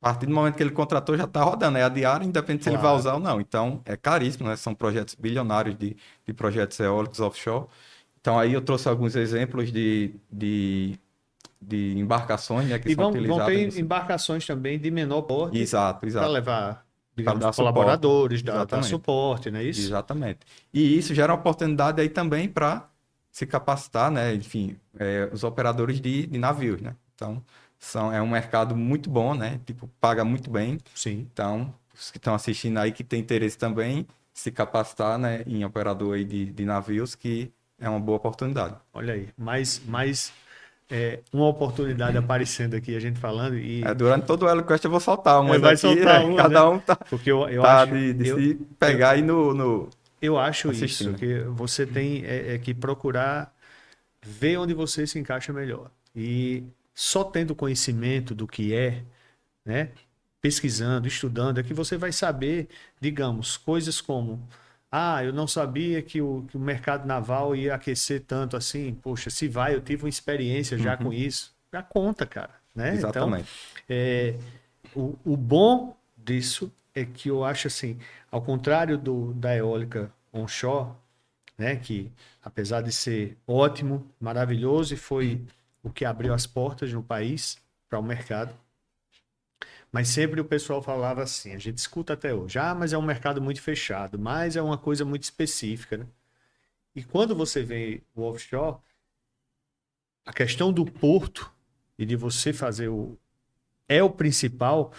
[SPEAKER 2] a partir do momento que ele contratou, já está rodando. É a diária, independente se ele vai
[SPEAKER 1] claro.
[SPEAKER 2] usar ou não. Então, é caríssimo, né? São projetos bilionários de projetos eólicos offshore. Então, aí eu trouxe alguns exemplos de embarcações, né, que
[SPEAKER 1] E
[SPEAKER 2] são
[SPEAKER 1] vão
[SPEAKER 2] utilizadas
[SPEAKER 1] ter
[SPEAKER 2] nisso.
[SPEAKER 1] embarcações também de menor porte
[SPEAKER 2] Exato,
[SPEAKER 1] para
[SPEAKER 2] exato.
[SPEAKER 1] levar,
[SPEAKER 2] Para
[SPEAKER 1] digamos,
[SPEAKER 2] dar suporte.
[SPEAKER 1] colaboradores, dar
[SPEAKER 2] Exatamente.
[SPEAKER 1] suporte, não é isso?
[SPEAKER 2] Exatamente. E isso gera uma oportunidade aí também para se capacitar, né? Enfim, os operadores de navios, né? Então, é um mercado muito bom, né? Tipo, paga muito bem.
[SPEAKER 1] Sim.
[SPEAKER 2] Então, os que estão assistindo aí que tem interesse também se capacitar, né, em operador aí de navios, que é uma boa oportunidade.
[SPEAKER 1] Olha aí, mais uma oportunidade aparecendo aqui, a gente falando, e
[SPEAKER 2] Durante todo o HelloQuest eu vou soltar umas
[SPEAKER 1] vai
[SPEAKER 2] aqui,
[SPEAKER 1] soltar
[SPEAKER 2] né?
[SPEAKER 1] uma, né?
[SPEAKER 2] Cada um
[SPEAKER 1] Porque eu
[SPEAKER 2] tá
[SPEAKER 1] acho,
[SPEAKER 2] de
[SPEAKER 1] eu,
[SPEAKER 2] se
[SPEAKER 1] eu,
[SPEAKER 2] pegar aí no
[SPEAKER 1] eu acho isso,
[SPEAKER 2] assistindo.
[SPEAKER 1] que você tem que procurar ver onde você se encaixa melhor. E só tendo conhecimento do que é, né? Pesquisando, estudando, é que você vai saber, digamos, coisas como: eu não sabia que o mercado naval ia aquecer tanto assim. Poxa, se vai, eu tive uma experiência já com
[SPEAKER 2] Uhum,
[SPEAKER 1] isso. Já conta, cara, né? Então,
[SPEAKER 2] exatamente.
[SPEAKER 1] é, o bom disso é que eu acho assim, ao contrário da eólica onshore, né, que apesar de ser ótimo, maravilhoso e foi o que abriu as portas no país para o mercado, mas sempre o pessoal falava assim, a gente escuta até hoje: mas é um mercado muito fechado, mas é uma coisa muito específica, né? E quando você vê o offshore, a questão do porto e de você fazer é o principal,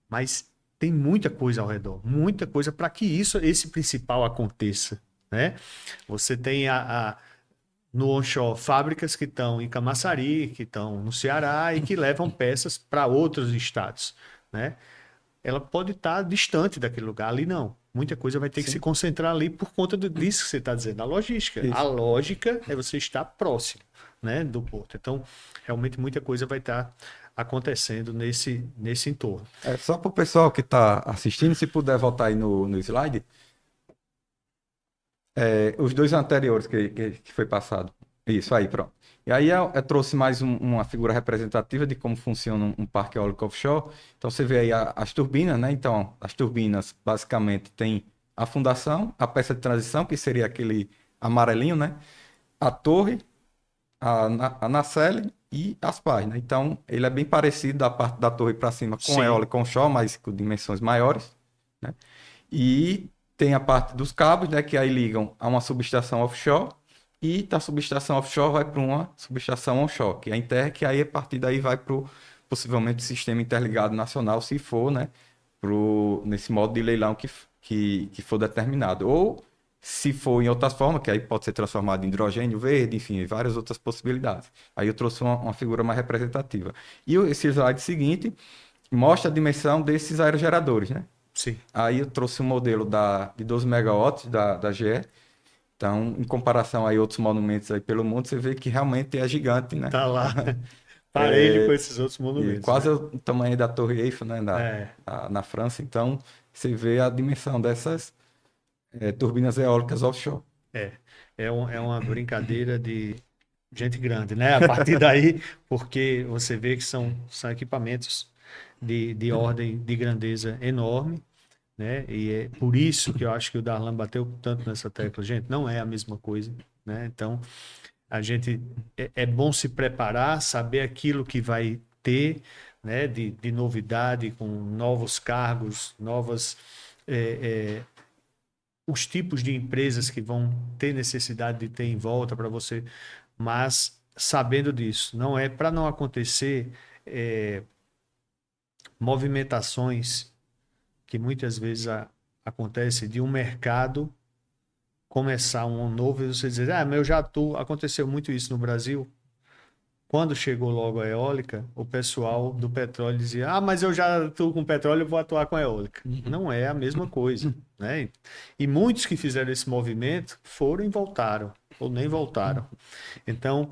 [SPEAKER 1] mas tem muita coisa ao redor, muita coisa para que esse principal aconteça, né? Você tem no onshore fábricas que estão em Camaçari, que estão no Ceará e que levam peças para outros estados, né? Ela pode estar distante daquele lugar. Ali não. Muita coisa vai ter que se
[SPEAKER 2] Sim,
[SPEAKER 1] concentrar ali por conta disso que você está dizendo, a logística. A
[SPEAKER 2] isso.
[SPEAKER 1] lógica é você estar próximo, né, do porto. Então, realmente muita coisa vai estar acontecendo nesse entorno.
[SPEAKER 2] Só para o pessoal que está assistindo, se puder voltar aí no slide, os dois anteriores que foi passado. Isso aí, pronto. E aí eu trouxe mais uma figura representativa de como funciona um parque eólico offshore. Então você vê aí as turbinas, né? Então, as turbinas basicamente tem a fundação, a peça de transição, que seria aquele amarelinho, né? A torre, a nacelle e as pás, né? Então, ele é bem parecido da parte da torre para cima com
[SPEAKER 1] Sim,
[SPEAKER 2] eólico onshore, mas com dimensões maiores, né? E tem a parte dos cabos, né, que aí ligam a uma subestação offshore e da subestação offshore vai para uma subestação onshore, que é em terra, que aí a partir daí vai para possivelmente o sistema interligado nacional, se for, né, nesse modo de leilão que for determinado. Ou se for em outras formas, que aí pode ser transformado em hidrogênio verde, enfim, várias outras possibilidades. Aí eu trouxe uma figura mais representativa. E esse slide seguinte mostra a dimensão desses aerogeradores, né?
[SPEAKER 1] sim.
[SPEAKER 2] Aí eu trouxe um modelo de 12 megawatts da GE. Então, em comparação a outros monumentos aí pelo mundo, você vê que realmente é gigante, né?
[SPEAKER 1] Tá lá, parelho com esses outros
[SPEAKER 2] E
[SPEAKER 1] monumentos,
[SPEAKER 2] quase
[SPEAKER 1] né?
[SPEAKER 2] o tamanho da Torre Eiffel, né?
[SPEAKER 1] É,
[SPEAKER 2] Na França. Então, você vê a dimensão dessas turbinas eólicas offshore.
[SPEAKER 1] é. É uma brincadeira de gente grande, né? A partir daí, porque você vê que são equipamentos de ordem de grandeza enorme, né? E é por isso que eu acho que o Darlan bateu tanto nessa tecla. Gente, não é a mesma coisa, né? Então, a gente é bom se preparar, saber aquilo que vai ter, né, de novidade, com novos cargos, os tipos de empresas que vão ter necessidade de ter em volta para você, mas sabendo disso, não é para não acontecer movimentações que muitas vezes acontece de um mercado começar um novo e você dizer, mas eu já atuo. Aconteceu muito isso no Brasil. Quando chegou logo a eólica, o pessoal do petróleo dizia, mas eu já atuo com petróleo, eu vou atuar com a eólica. Não é a mesma coisa, né? E muitos que fizeram esse movimento foram e voltaram, ou nem voltaram. Então,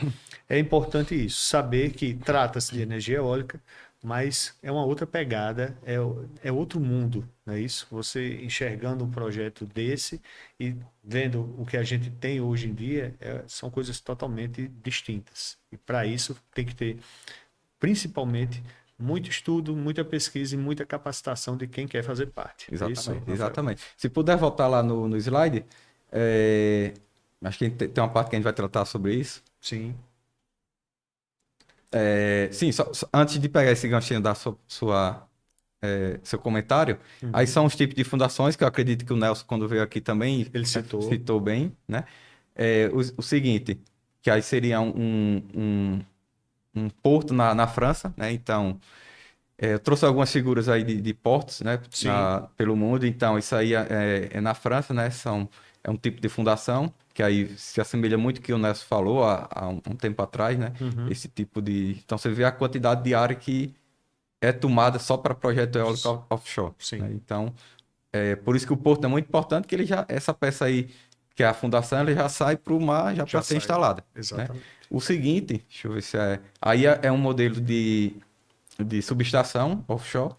[SPEAKER 1] é importante isso, saber que trata-se de energia eólica, mas é uma outra pegada, é outro mundo, não é isso? Você enxergando um projeto desse e vendo o que a gente tem hoje em dia, são coisas totalmente distintas. E para isso tem que ter, principalmente, muito estudo, muita pesquisa e muita capacitação de quem quer fazer parte.
[SPEAKER 2] Exatamente,
[SPEAKER 1] Isso, Rafael?
[SPEAKER 2] exatamente. Se puder voltar lá no slide, acho que tem uma parte que a gente vai tratar sobre isso.
[SPEAKER 1] Sim.
[SPEAKER 2] Sim, antes de pegar esse ganchinho da seu comentário, aí são os tipos de fundações que eu acredito que o Nelson, quando veio aqui também,
[SPEAKER 1] Ele
[SPEAKER 2] citou bem, né? O seguinte, que aí seria um porto na França, né? Então, eu trouxe algumas figuras aí de portos, né? Pelo mundo, então isso aí é na França, né? É um tipo de fundação que aí se assemelha muito ao que o Nelson falou há um tempo atrás, né? Esse tipo de... Então, você vê a quantidade de área que é tomada só para projeto eólico offshore.
[SPEAKER 1] Sim.
[SPEAKER 2] Né? Então, por isso que o porto é muito importante, que ele essa peça aí, que é a fundação, ela já sai para o mar já para ser instalada.
[SPEAKER 1] Exatamente.
[SPEAKER 2] Né? O seguinte, deixa eu ver se aí é um modelo de subestação offshore.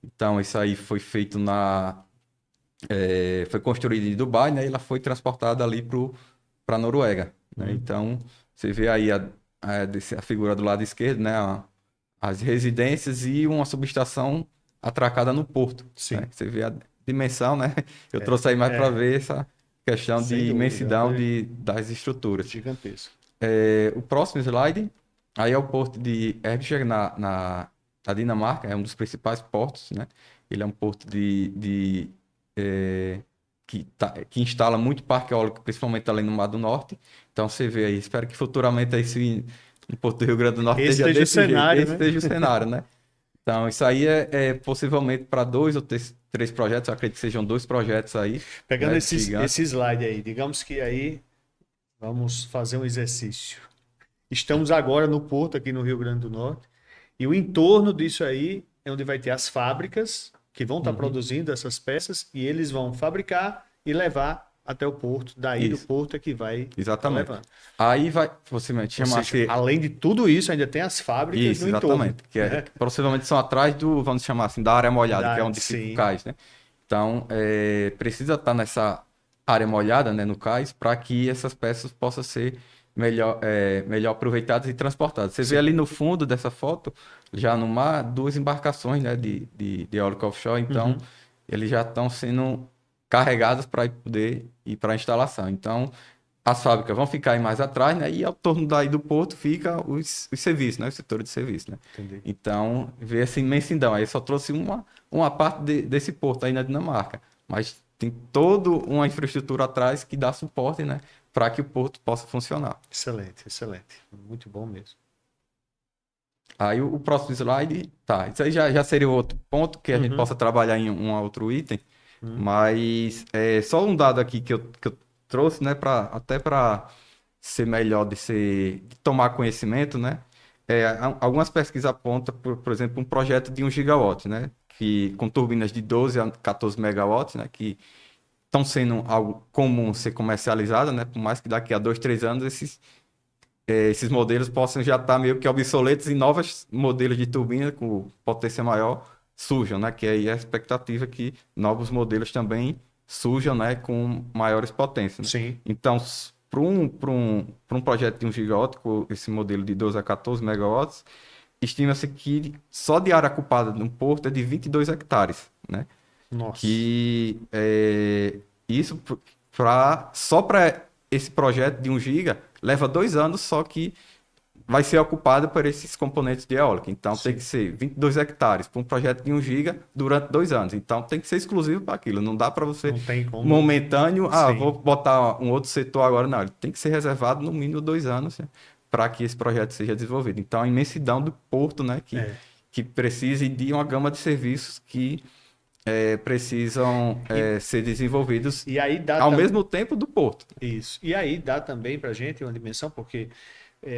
[SPEAKER 2] Então, isso aí foi feito foi construído em Dubai, né? E ela foi transportada ali para a Noruega. Né? Então, você vê aí a figura do lado esquerdo, né? As residências e uma subestação atracada no porto.
[SPEAKER 1] Sim.
[SPEAKER 2] Né? Você vê a dimensão, né? Eu trouxe aí mais para ver essa questão de imensidão das estruturas.
[SPEAKER 1] Gigantesco.
[SPEAKER 2] O próximo slide, aí é o porto de Erbjerg, na Dinamarca, é um dos principais portos, né? Ele é um porto que instala muito parque eólico, principalmente ali no Mar do Norte. Então você vê aí, espero que futuramente aí no Porto do Rio Grande do Norte esteja desse jeito. Esse seja o cenário, né? Então, isso aí possivelmente para 2 ou 3 projetos, eu acredito que sejam 2 projetos aí.
[SPEAKER 1] Pegando esse slide aí, digamos que aí vamos fazer um exercício. Estamos agora no porto aqui no Rio Grande do Norte e o entorno disso aí é onde vai ter as fábricas que vão estar produzindo essas peças e eles vão fabricar e levar até o porto. Daí do porto é que vai
[SPEAKER 2] levando. Aí vai, possivelmente,
[SPEAKER 1] além de tudo isso, ainda tem as fábricas no entorno.
[SPEAKER 2] Que possivelmente são atrás vamos chamar assim, da área molhada, que é onde fica o cais, né? Então, precisa estar nessa área molhada, né, no cais, para que essas peças possam ser melhor aproveitadas e transportadas. Você vê ali no fundo dessa foto, já no mar, 2 embarcações, né, de eólica offshore, então eles já estão sendo carregadas para poder ir para a instalação. Então, as fábricas vão ficar aí mais atrás, né, e ao torno daí do porto fica os serviços, né, o setor de serviço, né.
[SPEAKER 1] Entendi.
[SPEAKER 2] Então, vê essa imensidão. Aí só trouxe uma parte desse porto aí na Dinamarca, mas tem toda uma infraestrutura atrás que dá suporte, né, para que o porto possa funcionar.
[SPEAKER 1] Excelente, excelente. Muito bom mesmo.
[SPEAKER 2] Aí o próximo slide, tá. Isso aí já seria outro ponto que a gente possa trabalhar em um outro item, mas só um dado aqui que eu trouxe, né, até para ser melhor de tomar conhecimento, né? Algumas pesquisas apontam, por exemplo, um projeto de 1 gigawatt, né? Com turbinas de 12 a 14 megawatts, né? Que estão sendo algo comum ser comercializada, né? Por mais que daqui a 2, 3 anos esses modelos possam já estar meio que obsoletos e novos modelos de turbina com potência maior surjam, né? Que aí é a expectativa que novos modelos também surjam, né? Com maiores potências. Né?
[SPEAKER 1] Sim.
[SPEAKER 2] Então, para um projeto de 1 gigawatt, com esse modelo de 12 a 14 megawatts, estima-se que só de área ocupada no porto é de 22 hectares, né?
[SPEAKER 1] Nossa.
[SPEAKER 2] Que isso só para esse projeto de 1 giga leva 2 anos, só que vai ser ocupada por esses componentes de eólica. Então, tem
[SPEAKER 1] Sim.
[SPEAKER 2] que ser 22 hectares para um projeto de 1 giga durante 2 anos. Então, tem que ser exclusivo para aquilo. Não dá para você,
[SPEAKER 1] Não tem como.
[SPEAKER 2] momentâneo,
[SPEAKER 1] Sim.
[SPEAKER 2] vou botar um outro setor agora. Não, ele tem que ser reservado no mínimo 2 anos, né, para que esse projeto seja desenvolvido. Então, a imensidão do porto, né,
[SPEAKER 1] É.
[SPEAKER 2] que precisa de uma gama de serviços que precisam
[SPEAKER 1] E,
[SPEAKER 2] ser desenvolvidos
[SPEAKER 1] e aí dá
[SPEAKER 2] ao
[SPEAKER 1] também.
[SPEAKER 2] mesmo tempo do porto.
[SPEAKER 1] Isso. E aí dá também para a gente uma dimensão, porque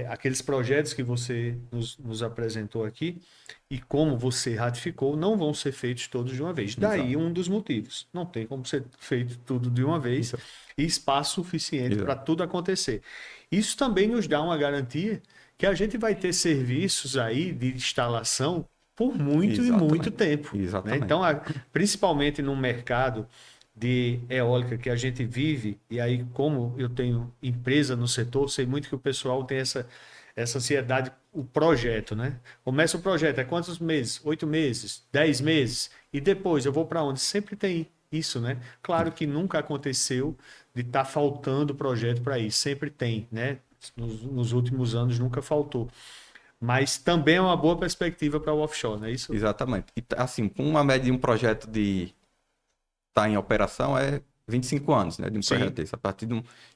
[SPEAKER 1] aqueles projetos que você nos apresentou aqui e como você ratificou, não vão ser feitos todos de uma vez. Daí
[SPEAKER 2] Exato.
[SPEAKER 1] um dos motivos. Não tem como ser feito tudo de uma vez
[SPEAKER 2] Exato.
[SPEAKER 1] e espaço suficiente para
[SPEAKER 2] Exato.
[SPEAKER 1] tudo acontecer. Isso também nos dá uma garantia que a gente vai ter serviços aí de instalação por muito e muito
[SPEAKER 2] Exatamente.
[SPEAKER 1] tempo, né?
[SPEAKER 2] Exatamente.
[SPEAKER 1] Então, principalmente no mercado de eólica que a gente vive, e aí como eu tenho empresa no setor, sei muito que o pessoal tem essa ansiedade, o projeto, né? Começa o projeto, é quantos meses? 8 meses, 10 meses, e depois eu vou para onde? Sempre tem isso, né? Claro que nunca aconteceu de estar faltando projeto para isso, sempre tem, né? Nos últimos anos nunca faltou. Mas também é uma boa perspectiva para o offshore, não é isso?
[SPEAKER 2] Exatamente. E assim, com uma média de um projeto de estar em operação é 25 anos, né, de um projeto
[SPEAKER 1] Sim.
[SPEAKER 2] desse.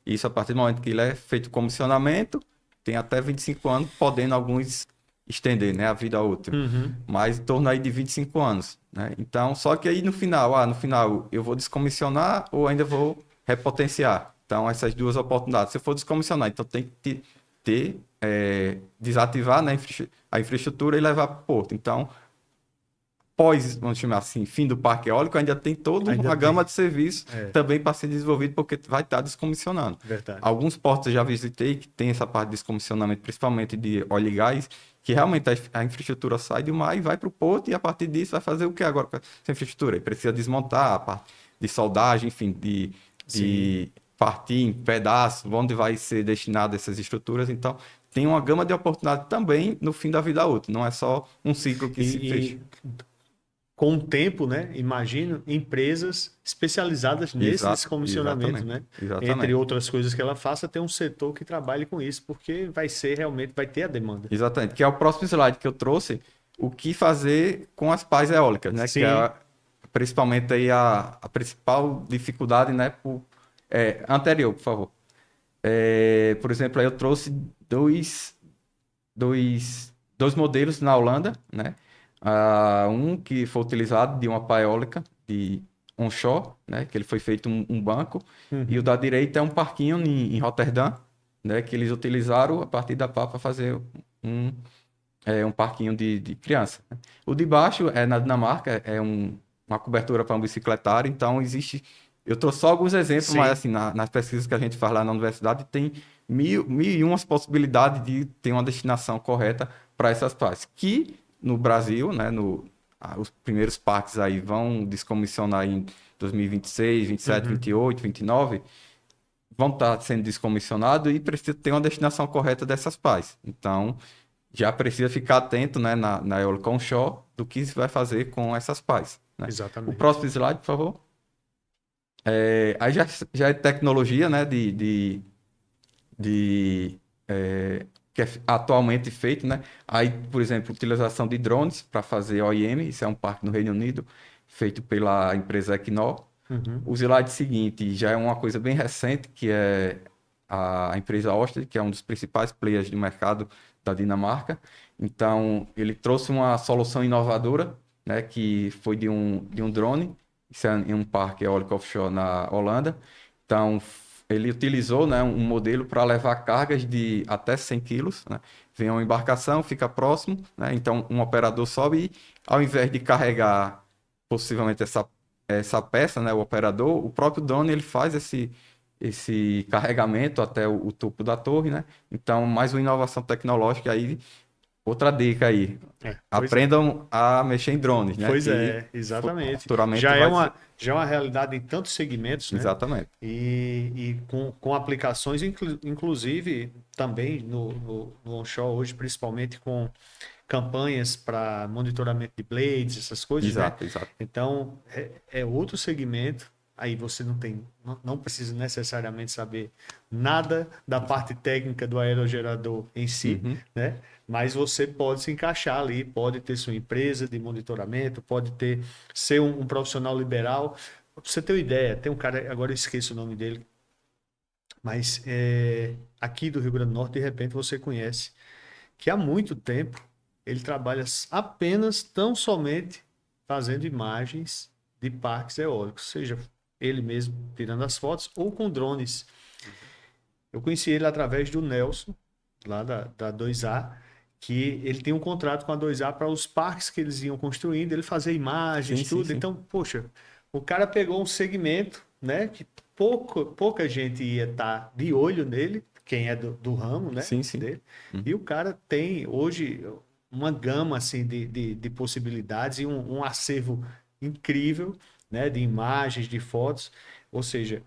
[SPEAKER 2] Isso a partir do momento que ele é feito comissionamento, tem até 25 anos, podendo alguns estender, né, a vida útil.
[SPEAKER 1] Uhum.
[SPEAKER 2] Mas em torno aí de 25 anos, né? Então, só que aí no final eu vou descomissionar ou ainda vou repotenciar. Então, essas duas oportunidades. Se eu for descomissionar, então tem que desativar, né, a infraestrutura e levar para o porto. Então, vamos chamar assim, fim do parque eólico, ainda tem toda
[SPEAKER 1] Ainda
[SPEAKER 2] uma gama
[SPEAKER 1] tem.
[SPEAKER 2] de serviços
[SPEAKER 1] É,
[SPEAKER 2] também para ser desenvolvido, porque vai estar descomissionando.
[SPEAKER 1] verdade.
[SPEAKER 2] Alguns portos eu já visitei que tem essa parte de descomissionamento, principalmente de óleo e gás, que realmente a infraestrutura sai do mar e vai para o porto, e a partir disso vai fazer o que agora com essa infraestrutura? E precisa desmontar a parte de soldagem, enfim,
[SPEAKER 1] Sim.
[SPEAKER 2] de partir em pedaços, onde vai ser destinado essas estruturas. Então, tem uma gama de oportunidade também no fim da vida útil, não é só um ciclo que se fecha.
[SPEAKER 1] E com o tempo, né? Imagino empresas especializadas nesses comissionamentos,
[SPEAKER 2] Exatamente,
[SPEAKER 1] né? Entre
[SPEAKER 2] exatamente,
[SPEAKER 1] outras coisas que ela faça, ter um setor que trabalhe com isso, porque vai ser realmente, vai ter a demanda.
[SPEAKER 2] exatamente. Que é o próximo slide que eu trouxe, o que fazer com as pás eólicas, né? Que
[SPEAKER 1] Sim.
[SPEAKER 2] é principalmente aí a principal dificuldade, né? Anterior, por favor. Por exemplo, aí eu trouxe dois modelos na Holanda, né? Um que foi utilizado de uma pá eólica de onshore, né? Que ele foi feito um banco, e o
[SPEAKER 1] Uhum.
[SPEAKER 2] da direita é um parquinho em Roterdã, né? Que eles utilizaram a partir da pá para fazer um, um parquinho de criança, né? O de baixo é na Dinamarca, uma cobertura para um bicicletário, então existe. Eu trouxe só alguns exemplos, mas
[SPEAKER 1] Sim,
[SPEAKER 2] assim, nas pesquisas que a gente faz lá na universidade, tem mil e umas possibilidades de ter uma destinação correta para essas partes. Que no Brasil, né, os primeiros parques aí vão descomissionar em 2026, 27,
[SPEAKER 1] uhum.
[SPEAKER 2] 28, 29, vão estar sendo descomissionados e precisa ter uma destinação correta dessas pás. Então, já precisa ficar atento, né, na eólica onshore do que se vai fazer com essas pás, né? O
[SPEAKER 1] Exatamente.
[SPEAKER 2] próximo slide, por favor. Aí já é tecnologia, né, de, que é atualmente feito, né? Aí, por exemplo, utilização de drones para fazer OIM, isso é um parque no Reino Unido, feito pela empresa Equinor.
[SPEAKER 1] Uhum.
[SPEAKER 2] O slide seguinte já é uma coisa bem recente, que é a empresa Ørsted, que é um dos principais players do mercado da Dinamarca. Então, ele trouxe uma solução inovadora, né, que foi de um drone, isso é em um parque eólico offshore na Holanda. Então, ele utilizou, né, um modelo para levar cargas de até 100 quilos, né? Vem uma embarcação, fica próximo, né? Então, um operador sobe e, ao invés de carregar possivelmente essa peça, né, o operador, o próprio drone ele faz esse carregamento até o topo da torre, né? Então, mais uma inovação tecnológica aí. Outra dica aí,
[SPEAKER 1] Pois é.
[SPEAKER 2] aprendam a mexer em drones, né?
[SPEAKER 1] Pois
[SPEAKER 2] Que
[SPEAKER 1] é, exatamente.
[SPEAKER 2] futuramente
[SPEAKER 1] Já é
[SPEAKER 2] vai ser.
[SPEAKER 1] uma realidade em tantos segmentos, né?
[SPEAKER 2] Exatamente.
[SPEAKER 1] E com aplicações, inclusive também no onshore hoje, principalmente com campanhas para monitoramento de blades, essas coisas, né?
[SPEAKER 2] Exato, exato.
[SPEAKER 1] Então, é outro segmento aí você não precisa necessariamente saber nada da parte técnica do aerogerador em si,
[SPEAKER 2] Uhum.
[SPEAKER 1] né? Mas você pode se encaixar ali, pode ter sua empresa de monitoramento, pode ser um profissional liberal. Pra você ter uma ideia, tem um cara, agora eu esqueço o nome dele, mas aqui do Rio Grande do Norte, de repente você conhece, que há muito tempo ele trabalha apenas, tão somente, fazendo imagens de parques eólicos, seja ele mesmo tirando as fotos ou com drones. Eu conheci ele através do Nelson, lá da 2A, que ele tem um contrato com a 2A para os parques que eles iam construindo, ele fazer imagens,
[SPEAKER 2] Sim, sim,
[SPEAKER 1] tudo.
[SPEAKER 2] sim.
[SPEAKER 1] Então, poxa, o cara pegou um segmento, né, que pouca gente ia estar de olho nele, quem é do ramo, né,
[SPEAKER 2] Sim, sim.
[SPEAKER 1] dele.
[SPEAKER 2] Uhum.
[SPEAKER 1] E o cara tem hoje uma gama assim de possibilidades e um acervo incrível, né, de imagens, de fotos. Ou seja,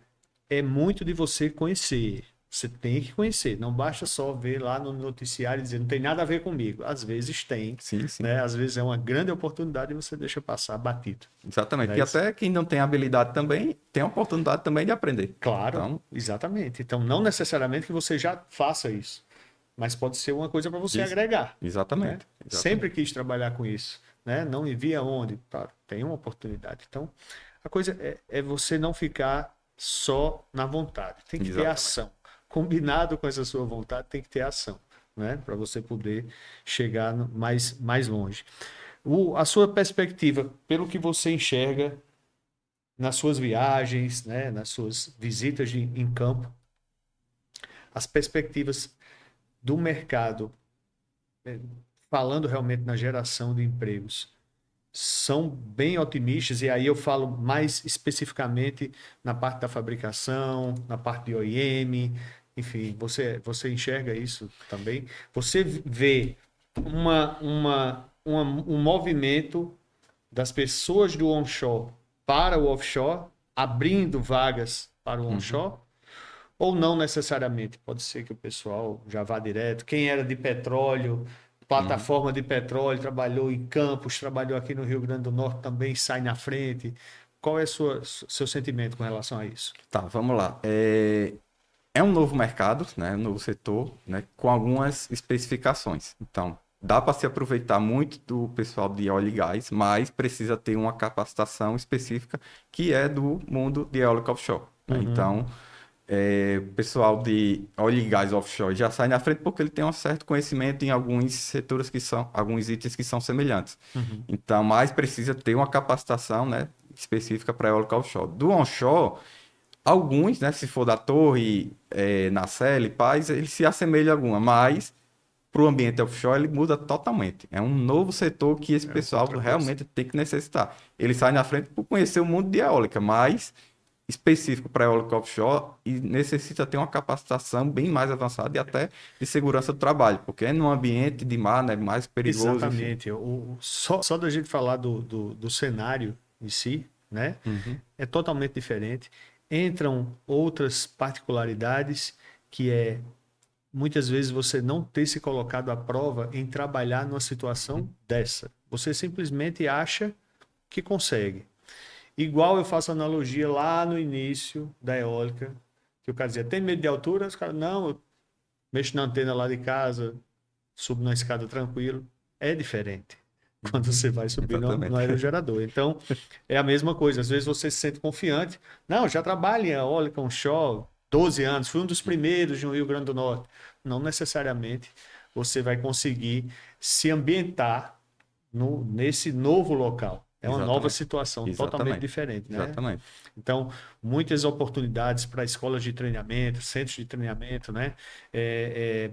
[SPEAKER 1] é muito de você conhecer. Você tem que conhecer. Não basta só ver lá no noticiário e dizer não tem nada a ver comigo. Às vezes tem,
[SPEAKER 2] Sim, sim.
[SPEAKER 1] né? Às vezes é uma grande oportunidade e você deixa passar batido. Não
[SPEAKER 2] Exatamente.
[SPEAKER 1] é
[SPEAKER 2] E
[SPEAKER 1] isso?
[SPEAKER 2] até quem não tem habilidade também tem a oportunidade também de aprender.
[SPEAKER 1] Claro,
[SPEAKER 2] Então,
[SPEAKER 1] exatamente. Então, não necessariamente que você já faça isso, mas pode ser uma coisa para você
[SPEAKER 2] isso.
[SPEAKER 1] agregar, né?
[SPEAKER 2] Exatamente.
[SPEAKER 1] Sempre
[SPEAKER 2] Exatamente.
[SPEAKER 1] quis trabalhar com isso, né? Não me via onde, tá? Tem uma oportunidade. Então, a coisa é você não ficar só na vontade. Tem que ter
[SPEAKER 2] Exatamente.
[SPEAKER 1] ação. Combinado com essa sua vontade, tem que ter ação, né? Para você poder chegar mais longe. A sua perspectiva, pelo que você enxerga nas suas viagens, né? Nas suas visitas em campo, as perspectivas do mercado, falando realmente na geração de empregos, são bem otimistas, e aí eu falo mais especificamente na parte da fabricação, na parte de OEM, enfim, você enxerga isso também? Você vê um movimento das pessoas do onshore para o offshore, abrindo vagas para o
[SPEAKER 2] Uhum.
[SPEAKER 1] onshore, ou não necessariamente? Pode ser que o pessoal já vá direto. Quem era de petróleo,
[SPEAKER 2] Uhum.
[SPEAKER 1] plataforma de petróleo, trabalhou em Campos, trabalhou aqui no Rio Grande do Norte, também sai na frente. Qual é seu sentimento com relação a isso?
[SPEAKER 2] Tá, vamos lá. É um novo mercado, né? Um novo setor, né? Com algumas especificações. Então, dá para se aproveitar muito do pessoal de óleo e gás, mas precisa ter uma capacitação específica que é do mundo de eólica offshore, né?
[SPEAKER 1] Uhum,
[SPEAKER 2] Então, o pessoal de óleo e gás offshore já sai na frente porque ele tem um certo conhecimento em alguns setores alguns itens que são semelhantes.
[SPEAKER 1] uhum,
[SPEAKER 2] Então, mais precisa ter uma capacitação, né, específica para eólica offshore. Do onshore, alguns, né, se for da torre, Nacelle, Paz, ele se assemelha a alguma, mas para o ambiente offshore ele muda totalmente. É um novo setor que esse
[SPEAKER 1] é
[SPEAKER 2] pessoal
[SPEAKER 1] outra coisa.
[SPEAKER 2] realmente tem que necessitar. Ele sai na frente por conhecer o mundo de eólica, mas específico para eólica offshore e necessita ter uma capacitação bem mais avançada e até de segurança do trabalho, porque é num ambiente de mar, né, mais perigoso, enfim.
[SPEAKER 1] Exatamente. Só da gente falar do cenário em si, né?
[SPEAKER 2] Uhum,
[SPEAKER 1] É totalmente diferente. Entram outras particularidades que muitas vezes você não ter se colocado à prova em trabalhar numa situação
[SPEAKER 2] uhum,
[SPEAKER 1] dessa. Você simplesmente acha que consegue. Igual eu faço analogia lá no início da eólica, que o cara dizia, tem medo de altura? Os caras, não, eu mexo na antena lá de casa, subo na escada tranquilo. É diferente quando
[SPEAKER 2] uhum.
[SPEAKER 1] você vai subir no
[SPEAKER 2] Exatamente.
[SPEAKER 1] aerogerador. Então, é a mesma coisa. Às vezes você se sente confiante. Não, já trabalho em eólica onshore 12 anos, fui um dos primeiros no Rio Grande do Norte. Não necessariamente você vai conseguir se ambientar nesse novo local. É uma nova
[SPEAKER 2] Exatamente.
[SPEAKER 1] situação totalmente
[SPEAKER 2] Exatamente.
[SPEAKER 1] diferente, né?
[SPEAKER 2] Exatamente.
[SPEAKER 1] Então, muitas oportunidades para escolas de treinamento, centros de treinamento, né? É, é,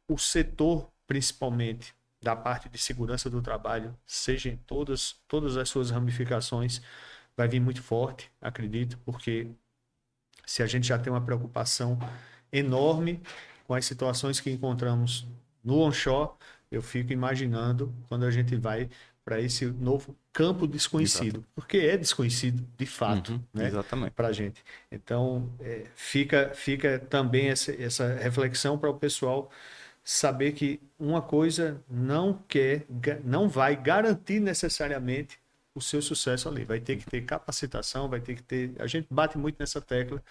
[SPEAKER 1] o setor, principalmente da parte de segurança do trabalho, seja em todas as suas ramificações, vai vir muito forte, acredito, porque se a gente já tem uma preocupação enorme com as situações que encontramos no onshore, eu fico imaginando quando a gente vai para esse novo campo
[SPEAKER 2] Exato.
[SPEAKER 1] desconhecido, porque é desconhecido de fato,
[SPEAKER 2] Uhum,
[SPEAKER 1] né,
[SPEAKER 2] exatamente.
[SPEAKER 1] para a gente. Então, fica também essa reflexão para o pessoal saber que uma coisa não vai garantir necessariamente o o seu sucesso ali. Vai ter que ter capacitação, vai ter que ter. A gente bate muito nessa tecla,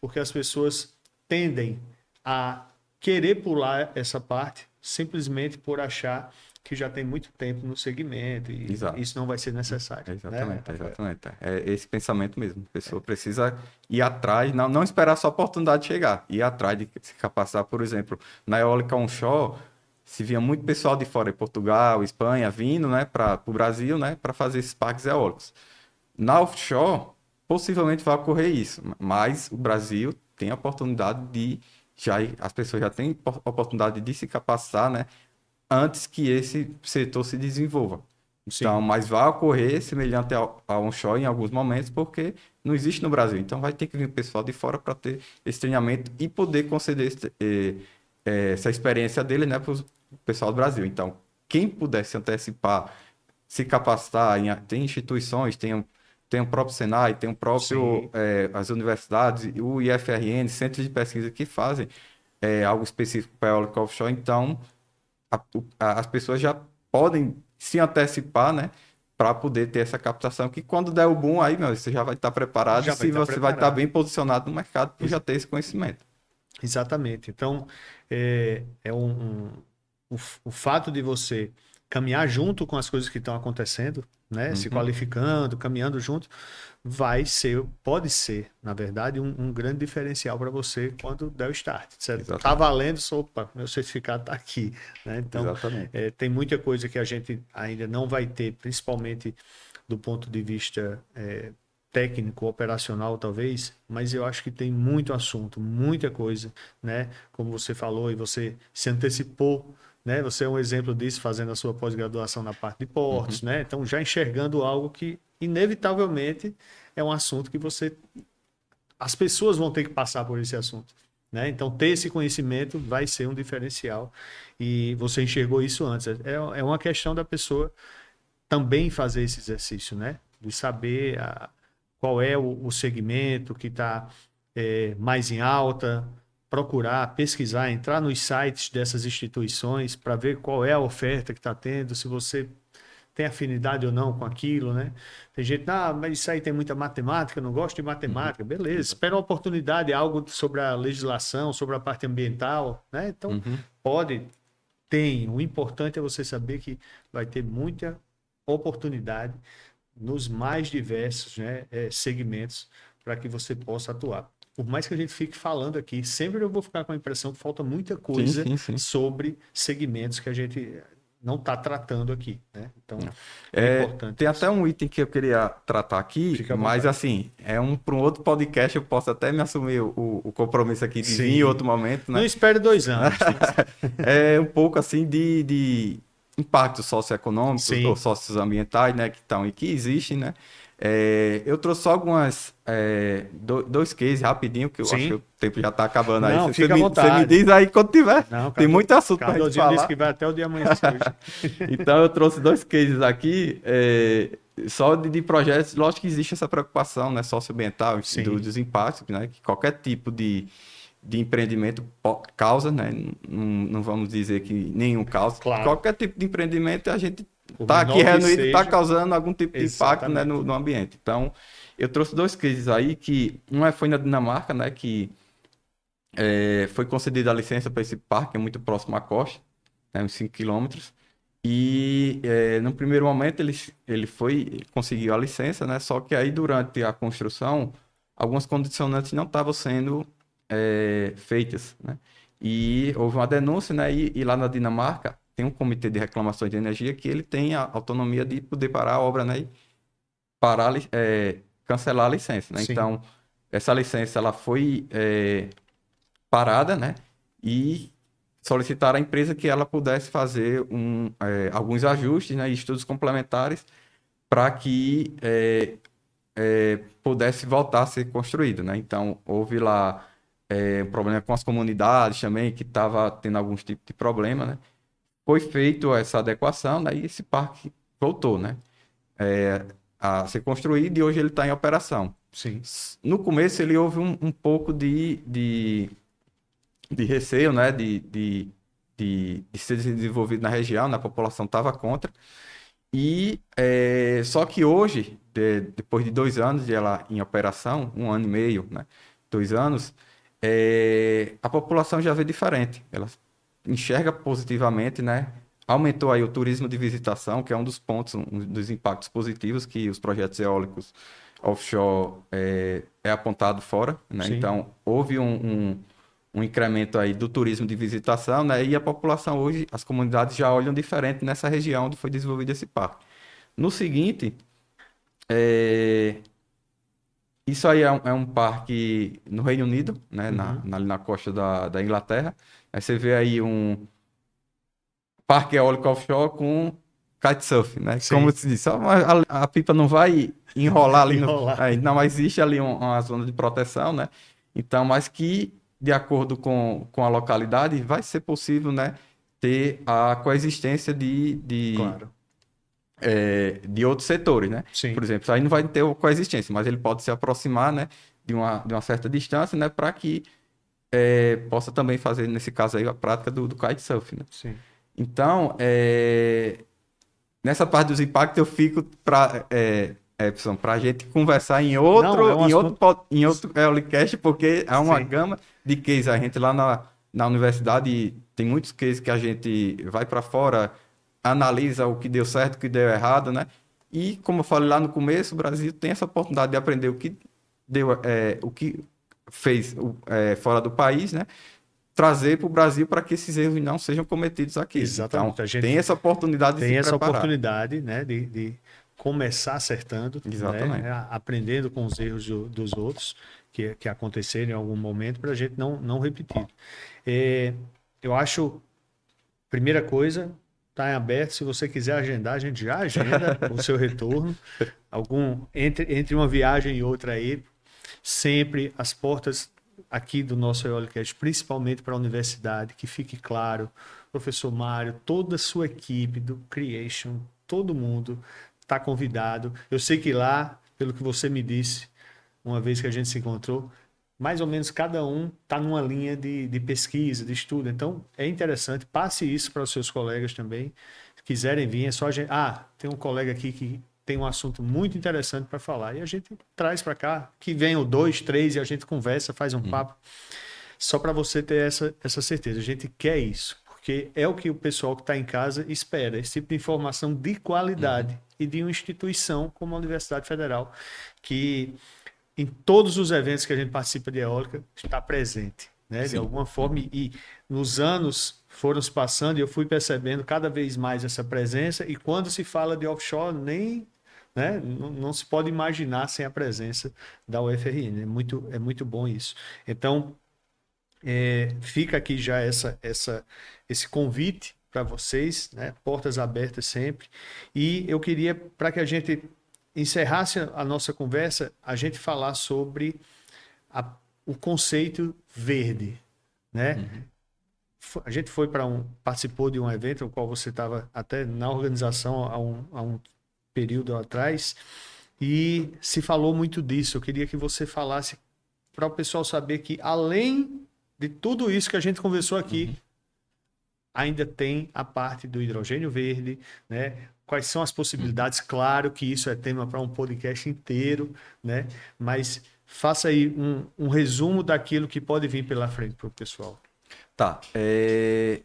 [SPEAKER 1] porque as pessoas tendem a querer pular essa parte simplesmente por achar que já tem muito tempo no segmento e
[SPEAKER 2] Exato.
[SPEAKER 1] isso não vai ser necessário.
[SPEAKER 2] Exatamente,
[SPEAKER 1] Né?
[SPEAKER 2] exatamente. É esse pensamento mesmo. A pessoa precisa ir atrás, não esperar só a oportunidade chegar, ir atrás de se capacitar. Por exemplo, na eólica onshore, se via muito pessoal de fora, de Portugal, Espanha, vindo, né, para o Brasil, né, para fazer esses parques eólicos. Na offshore, possivelmente vai ocorrer isso, mas o Brasil tem a oportunidade de as pessoas já têm a oportunidade de se capacitar, né, antes que esse setor se desenvolva. Então,
[SPEAKER 1] Sim.
[SPEAKER 2] mas vai ocorrer semelhante ao onshore em alguns momentos, porque não existe no Brasil. Então, vai ter que vir o pessoal de fora para ter esse treinamento e poder conceder essa experiência dele, né, para o pessoal do Brasil. Então, quem puder se antecipar, se capacitar, tem instituições, tem o próprio Senai, tem o próprio, as universidades, o IFRN, centros de pesquisa que fazem algo específico para a eólica offshore. Então, as pessoas já podem se antecipar, né, para poder ter essa captação, que quando der o boom, aí, meu, você já vai estar preparado
[SPEAKER 1] Já
[SPEAKER 2] e
[SPEAKER 1] vai estar
[SPEAKER 2] você vai estar
[SPEAKER 1] preparado.
[SPEAKER 2] bem posicionado no mercado por já ter esse conhecimento.
[SPEAKER 1] Exatamente. Então, o fato de você caminhar junto com as coisas que estão acontecendo, né, se
[SPEAKER 2] Uhum.
[SPEAKER 1] qualificando, caminhando junto, pode ser, na verdade, um grande diferencial para você quando der o start. Certo? Tá
[SPEAKER 2] Exatamente.
[SPEAKER 1] valendo, opa, meu certificado está aqui. Né? Então,
[SPEAKER 2] Exatamente.
[SPEAKER 1] tem muita coisa que a gente ainda não vai ter, principalmente do ponto de vista técnico, operacional, talvez, mas eu acho que tem muito assunto, muita coisa, né? Como você falou e você se antecipou, né? Você é um exemplo disso, fazendo a sua pós-graduação na parte de portos,
[SPEAKER 2] Uhum.
[SPEAKER 1] né? Então, já enxergando algo que, inevitavelmente, é um assunto que as pessoas vão ter que passar por esse assunto. Né? Então, ter esse conhecimento vai ser um diferencial. E você enxergou isso antes. É uma questão da pessoa também fazer esse exercício, né? De saber qual é o segmento que está mais em alta, procurar, pesquisar, entrar nos sites dessas instituições para ver qual é a oferta que está tendo, se você tem afinidade ou não com aquilo, né? Tem gente, mas isso aí tem muita matemática, eu não gosto de
[SPEAKER 2] Uhum.
[SPEAKER 1] matemática. Beleza,
[SPEAKER 2] Exato.
[SPEAKER 1] espera uma oportunidade, algo sobre a legislação, sobre a parte ambiental, né? Então,
[SPEAKER 2] Uhum.
[SPEAKER 1] tem. O importante é você saber que vai ter muita oportunidade nos mais diversos, né, segmentos para que você possa atuar. Por mais que a gente fique falando aqui, sempre eu vou ficar com a impressão que falta muita
[SPEAKER 2] Sim,
[SPEAKER 1] coisa
[SPEAKER 2] sim, sim.
[SPEAKER 1] sobre segmentos que a gente não está tratando aqui. Né? Então,
[SPEAKER 2] Não.
[SPEAKER 1] é importante
[SPEAKER 2] Tem até
[SPEAKER 1] isso.
[SPEAKER 2] um item que eu queria tratar aqui,
[SPEAKER 1] Fique à
[SPEAKER 2] mas
[SPEAKER 1] vontade.
[SPEAKER 2] assim, para um outro podcast, eu posso até me assumir o compromisso aqui de vir em
[SPEAKER 1] Sim.
[SPEAKER 2] outro momento,
[SPEAKER 1] Não
[SPEAKER 2] né?
[SPEAKER 1] espere 2 anos.
[SPEAKER 2] É um pouco assim de impactos socioeconômicos ou
[SPEAKER 1] Sim,
[SPEAKER 2] socioambientais, né, que estão e que existem, né? Eu trouxe só dois cases rapidinho, que eu acho que o
[SPEAKER 1] sim.
[SPEAKER 2] tempo já está acabando aí.
[SPEAKER 1] Não,
[SPEAKER 2] Você
[SPEAKER 1] fica à
[SPEAKER 2] você me
[SPEAKER 1] vontade.
[SPEAKER 2] diz aí quando tiver.
[SPEAKER 1] Não,
[SPEAKER 2] Tem muito assunto para a gente
[SPEAKER 1] Cardozinho disse
[SPEAKER 2] falar.
[SPEAKER 1] que vai até o dia amanhecer hoje.
[SPEAKER 2] Então, eu trouxe dois cases aqui, só de projetos. Lógico que existe essa preocupação, né, socioambiental, enfim,
[SPEAKER 1] Sim,
[SPEAKER 2] dos impactos, né, que qualquer tipo de empreendimento causa, né? Não vamos dizer que nenhum causa.
[SPEAKER 1] claro.
[SPEAKER 2] Qualquer tipo de empreendimento, a gente
[SPEAKER 1] Por
[SPEAKER 2] está aqui
[SPEAKER 1] menor que
[SPEAKER 2] reunido, está
[SPEAKER 1] seja,
[SPEAKER 2] causando algum tipo de impacto, né,
[SPEAKER 1] exatamente.
[SPEAKER 2] no ambiente. Então, eu trouxe dois cases aí, que foi na Dinamarca, né, que foi concedida a licença para esse parque, é muito próximo à costa, né, uns 5 quilômetros. E no primeiro momento ele conseguiu a licença, né? Só que aí durante a construção, algumas condicionantes não estavam sendo feitas, né? E houve uma denúncia, né? E lá na Dinamarca tem um comitê de reclamações de energia que ele tem a autonomia de poder parar a obra, né? E parar, cancelar a licença, né?
[SPEAKER 1] Sim,
[SPEAKER 2] Então, essa licença ela foi parada, né? E solicitar à empresa que ela pudesse fazer alguns ajustes, né, e estudos complementares para que pudesse voltar a ser construído, né? Então, houve lá um problema com as comunidades também, que estava tendo alguns tipos de problema, né? Foi feito essa adequação, né? E esse parque voltou, né? A ser construído e hoje ele está em operação.
[SPEAKER 1] sim,
[SPEAKER 2] No começo ele houve um pouco de receio, né, de ser desenvolvido na região, né, a população estava contra, Só que hoje, depois de 2 anos de ela em operação, 1 ano e meio, né? 2 anos, a população já vê diferente. Ela enxerga positivamente, né? Aumentou aí o turismo de visitação, que é um dos pontos, um dos impactos positivos que os projetos eólicos offshore é apontado fora, né?
[SPEAKER 1] Sim.
[SPEAKER 2] Então, houve um incremento aí do turismo de visitação, né? E a população hoje, as comunidades já olham diferente nessa região onde foi desenvolvido esse parque. No seguinte, é, isso aí é um parque no Reino Unido, né? Ali na costa da Inglaterra. Aí você vê aí um parque eólico offshore com kitesurf, né? Como
[SPEAKER 1] Sim.
[SPEAKER 2] se diz, só a pipa não vai enrolar ali no.
[SPEAKER 1] Enrolar.
[SPEAKER 2] Aí, não existe ali uma zona de proteção, né? Então, mas que, de acordo com a localidade, vai ser possível, né? Ter a coexistência
[SPEAKER 1] Claro.
[SPEAKER 2] de outros setores, né?
[SPEAKER 1] Sim.
[SPEAKER 2] Por exemplo, isso aí não vai ter coexistência, mas ele pode se aproximar, né? De uma certa distância, né? Para que possa também fazer, nesse caso aí, a prática do kitesurf, né?
[SPEAKER 1] Sim.
[SPEAKER 2] Então, nessa parte dos impactos eu fico para Epson, para a gente conversar em
[SPEAKER 1] Não, é
[SPEAKER 2] outro,
[SPEAKER 1] um assunto.
[SPEAKER 2] em outro Eolicast, porque há uma
[SPEAKER 1] Sim.
[SPEAKER 2] gama de cases. A gente lá na universidade tem muitos cases que a gente vai para fora, analisa o que deu certo, o que deu errado, né? E como eu falei lá no começo, o Brasil tem essa oportunidade de aprender o que deu, o que fez fora do país, né? Trazer para o Brasil para que esses erros não sejam cometidos aqui. Então,
[SPEAKER 1] Exatamente. A gente
[SPEAKER 2] tem essa oportunidade de se
[SPEAKER 1] tem essa
[SPEAKER 2] preparar.
[SPEAKER 1] oportunidade, né, de começar acertando, né,
[SPEAKER 2] Exatamente.
[SPEAKER 1] aprendendo com os erros dos outros que aconteceram em algum momento para a gente não repetir. Eu acho, primeira coisa, está em aberto. Se você quiser agendar, a gente já agenda o seu retorno. Entre uma viagem e outra aí, sempre as portas aqui do nosso Eolicast, principalmente para a universidade, que fique claro, professor Mário, toda a sua equipe do Creation, todo mundo está convidado. Eu sei que lá, pelo que você me disse, uma vez que a gente se encontrou, mais ou menos cada um está numa linha de pesquisa, de estudo. Então, é interessante, passe isso para os seus colegas também. Se quiserem vir, é só a gente. Ah, tem um colega aqui que tem um assunto muito interessante para falar. E a gente traz para cá, que venham 2, 3 e a gente conversa, faz um papo. Só para você ter essa certeza. A gente quer isso, porque é o que o pessoal que está em casa espera, esse tipo de informação de qualidade e de uma instituição como a Universidade Federal, que em todos os eventos que a gente participa de eólica está presente, né? De
[SPEAKER 2] Sim.
[SPEAKER 1] alguma forma. E nos anos foram se passando e eu fui percebendo cada vez mais essa presença. E quando se fala de offshore, nem, né, não se pode imaginar sem a presença da UFRN. É muito bom isso. Então, fica aqui já esse convite para vocês, né? Portas abertas sempre. E eu queria, para que a gente encerrasse a nossa conversa, a gente falar sobre o conceito verde, né? A gente foi participou de um evento, no qual você estava até na organização há um período atrás, e se falou muito disso. Eu queria que você falasse para o pessoal saber que, além de tudo isso que a gente conversou aqui, ainda tem a parte do hidrogênio verde, né? Quais são as possibilidades? Claro que isso é tema para um podcast inteiro, né? Mas faça aí um resumo daquilo que pode vir pela frente para o pessoal.
[SPEAKER 2] Tá.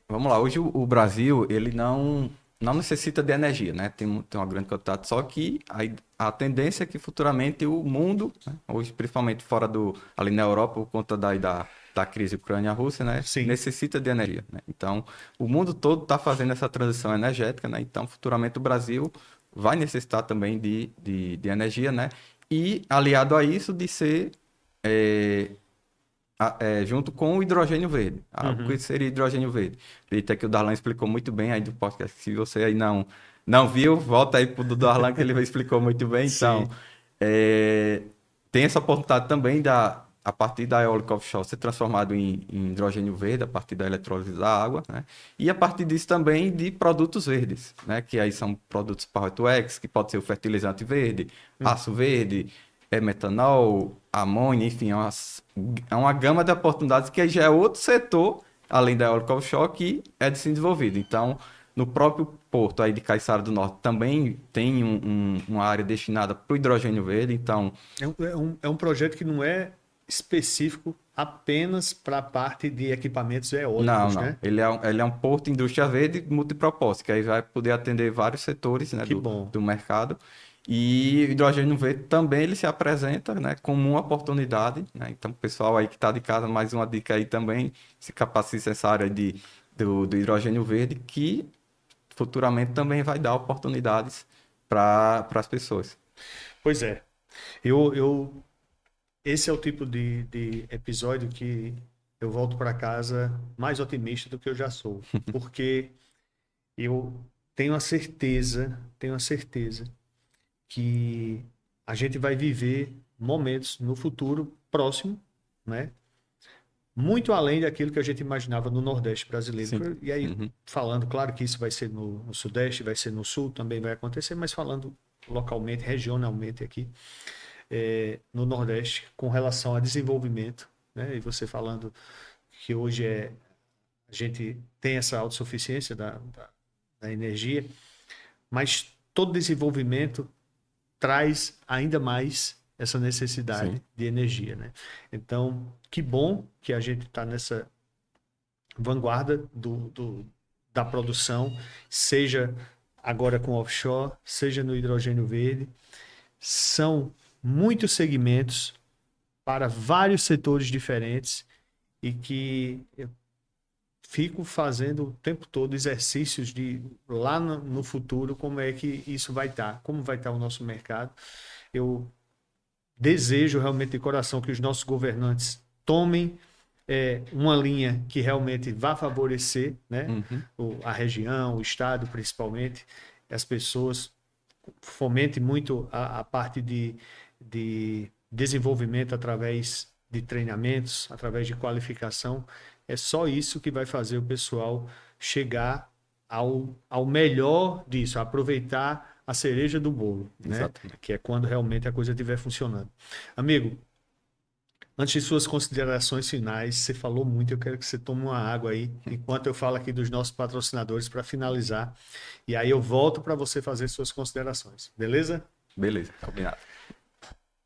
[SPEAKER 2] Vamos lá. Hoje o Brasil, ele não necessita de energia, né? Tem uma grande quantidade, só que a tendência é que futuramente o mundo, né? Hoje principalmente ali na Europa, por conta da crise Ucrânia-Rússia, né?
[SPEAKER 1] Sim.
[SPEAKER 2] Necessita de energia, né? Então, o mundo todo está fazendo essa transição energética, né? Então, futuramente o Brasil vai necessitar também de energia, né? E aliado a isso, de ser junto com o hidrogênio verde. O que seria hidrogênio verde? Acredito que o Darlan explicou muito bem aí do podcast. Se você aí não viu, volta aí para o do Darlan, que ele explicou muito bem. Então, tem essa oportunidade também a partir da eólica offshore ser transformado em hidrogênio verde, a partir da eletrólise da água, né? E a partir disso também de produtos verdes, né? Que aí são produtos Power-to-X, que pode ser o fertilizante verde, aço verde, metanol, amônia, enfim, é uma gama de oportunidades que já é outro setor, além da eólica offshore, que é desenvolvido. Então, no próprio porto aí de Caiçara do Norte também tem uma área destinada para o hidrogênio verde, então...
[SPEAKER 1] É um projeto que não é específico apenas para a parte de equipamentos
[SPEAKER 2] Não,
[SPEAKER 1] eólicos,
[SPEAKER 2] não.
[SPEAKER 1] né?
[SPEAKER 2] Ele é um porto indústria verde multipropósito, que aí vai poder atender vários setores, né,
[SPEAKER 1] Que bom.
[SPEAKER 2] do mercado. E o hidrogênio verde também ele se apresenta, né, como uma oportunidade, né? Então, o pessoal aí que está de casa, mais uma dica aí também, se capacite nessa área do hidrogênio verde, que futuramente também vai dar oportunidades para as pessoas.
[SPEAKER 1] Pois é. Esse é o tipo de episódio que eu volto para casa mais otimista do que eu já sou. Porque eu tenho a certeza que a gente vai viver momentos no futuro próximo, né? Muito além daquilo que a gente imaginava no Nordeste brasileiro.
[SPEAKER 2] Sim.
[SPEAKER 1] E aí,
[SPEAKER 2] Uhum.
[SPEAKER 1] falando, claro que isso vai ser no Sudeste, vai ser no Sul, também vai acontecer, mas falando localmente, regionalmente aqui, no Nordeste, com relação a desenvolvimento, né? E você falando que hoje a gente tem essa autossuficiência da energia, mas todo desenvolvimento traz ainda mais essa necessidade
[SPEAKER 2] Sim.
[SPEAKER 1] de energia, né? Então, que bom que a gente está nessa vanguarda da produção, seja agora com offshore, seja no hidrogênio verde. São muitos segmentos para vários setores diferentes e que eu fico fazendo o tempo todo exercícios de lá no futuro como é que isso vai estar, como vai estar o nosso mercado. Eu desejo realmente de coração que os nossos governantes tomem uma linha que realmente vá favorecer, né,
[SPEAKER 2] Uhum.
[SPEAKER 1] a região, o estado principalmente, as pessoas fomentem muito a parte de desenvolvimento através de treinamentos, através de qualificação. É só isso que vai fazer o pessoal chegar ao melhor disso, aproveitar a cereja do bolo, né?
[SPEAKER 2] Exatamente.
[SPEAKER 1] Que é quando realmente a coisa estiver funcionando. Amigo, antes de suas considerações finais, você falou muito, eu quero que você tome uma água aí, enquanto eu falo aqui dos nossos patrocinadores para finalizar. E aí eu volto para você fazer suas considerações, beleza?
[SPEAKER 2] Beleza, combinado.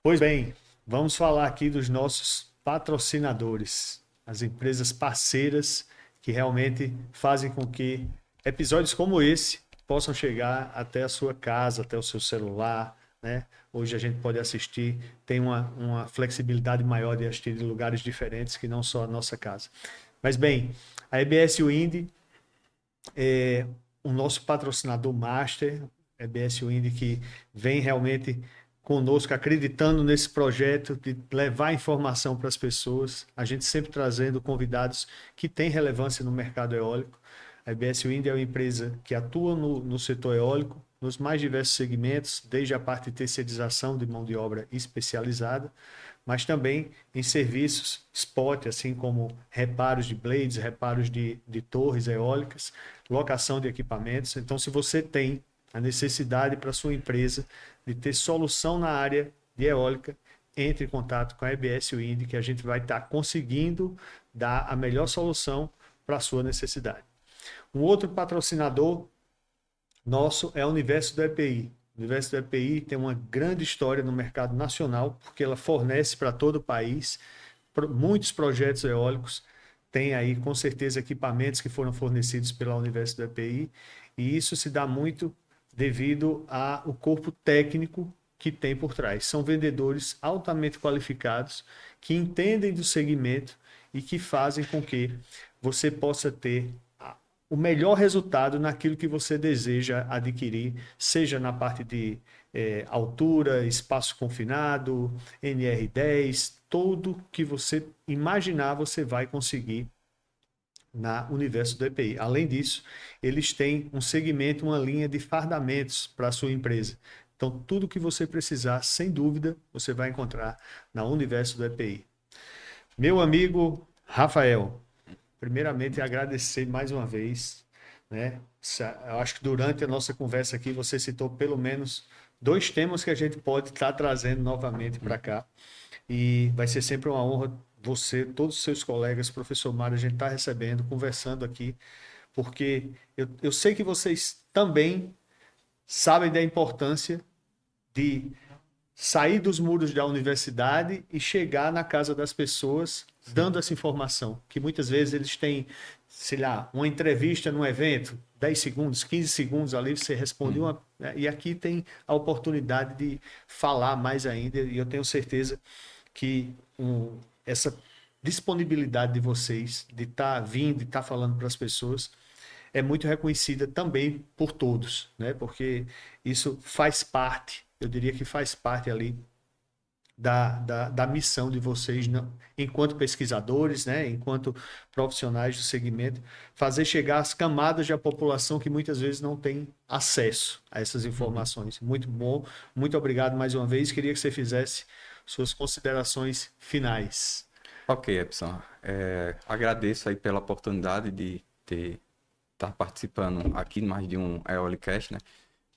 [SPEAKER 1] Pois bem, vamos falar aqui dos nossos patrocinadores, as empresas parceiras que realmente fazem com que episódios como esse possam chegar até a sua casa, até o seu celular, né? Hoje a gente pode assistir, tem uma flexibilidade maior de assistir em lugares diferentes que não só a nossa casa. Mas bem, a EBS Wind é o nosso patrocinador master, EBS Wind, que vem realmente conosco, acreditando nesse projeto de levar informação para as pessoas. A gente sempre trazendo convidados que têm relevância no mercado eólico. A EBS Wind é uma empresa que atua no setor eólico, nos mais diversos segmentos, desde a parte de terceirização de mão de obra especializada, mas também em serviços spot, assim como reparos de blades, reparos de torres eólicas, locação de equipamentos. Então, se você tem a necessidade para sua empresa de ter solução na área de eólica, entre em contato com a EBS Wind, que a gente vai estar conseguindo dar a melhor solução para a sua necessidade. Um outro patrocinador nosso é o Universo do EPI. O Universo do EPI tem uma grande história no mercado nacional, porque ela fornece para todo o país muitos projetos eólicos. Tem aí, com certeza, equipamentos que foram fornecidos pela Universo do EPI, e isso se dá muito devido ao corpo técnico que tem por trás. São vendedores altamente qualificados, que entendem do segmento e que fazem com que você possa ter o melhor resultado naquilo que você deseja adquirir, seja na parte de altura, espaço confinado, NR10, tudo que você imaginar você vai conseguir na Universo do EPI. Além disso, eles têm um segmento, uma linha de fardamentos para a sua empresa. Então, tudo que você precisar, sem dúvida, você vai encontrar na Universo do EPI. Meu amigo Rafael, primeiramente agradecer mais uma vez, né? Eu acho que durante a nossa conversa aqui você citou pelo menos 2 temas que a gente pode estar trazendo novamente para cá. E vai ser sempre uma honra você, todos os seus colegas, professor Mário, a gente está recebendo, conversando aqui, porque eu sei que vocês também sabem da importância de sair dos muros da universidade e chegar na casa das pessoas dando essa informação, que muitas vezes eles têm, sei lá, uma entrevista num evento, 10 segundos, 15 segundos ali, você responde uma... E aqui tem a oportunidade de falar mais ainda, e eu tenho certeza que essa disponibilidade de vocês, de estar vindo, de estar falando para as pessoas, é muito reconhecida também por todos, né? Porque isso faz parte, eu diria que faz parte ali da missão de vocês, enquanto pesquisadores, né? Enquanto profissionais do segmento, fazer chegar às camadas da população que muitas vezes não tem acesso a essas informações. Muito bom, muito obrigado mais uma vez. Queria que você fizesse suas considerações finais.
[SPEAKER 2] Ok, Epson. Agradeço aí pela oportunidade de estar participando aqui de mais de um EoliCast, né?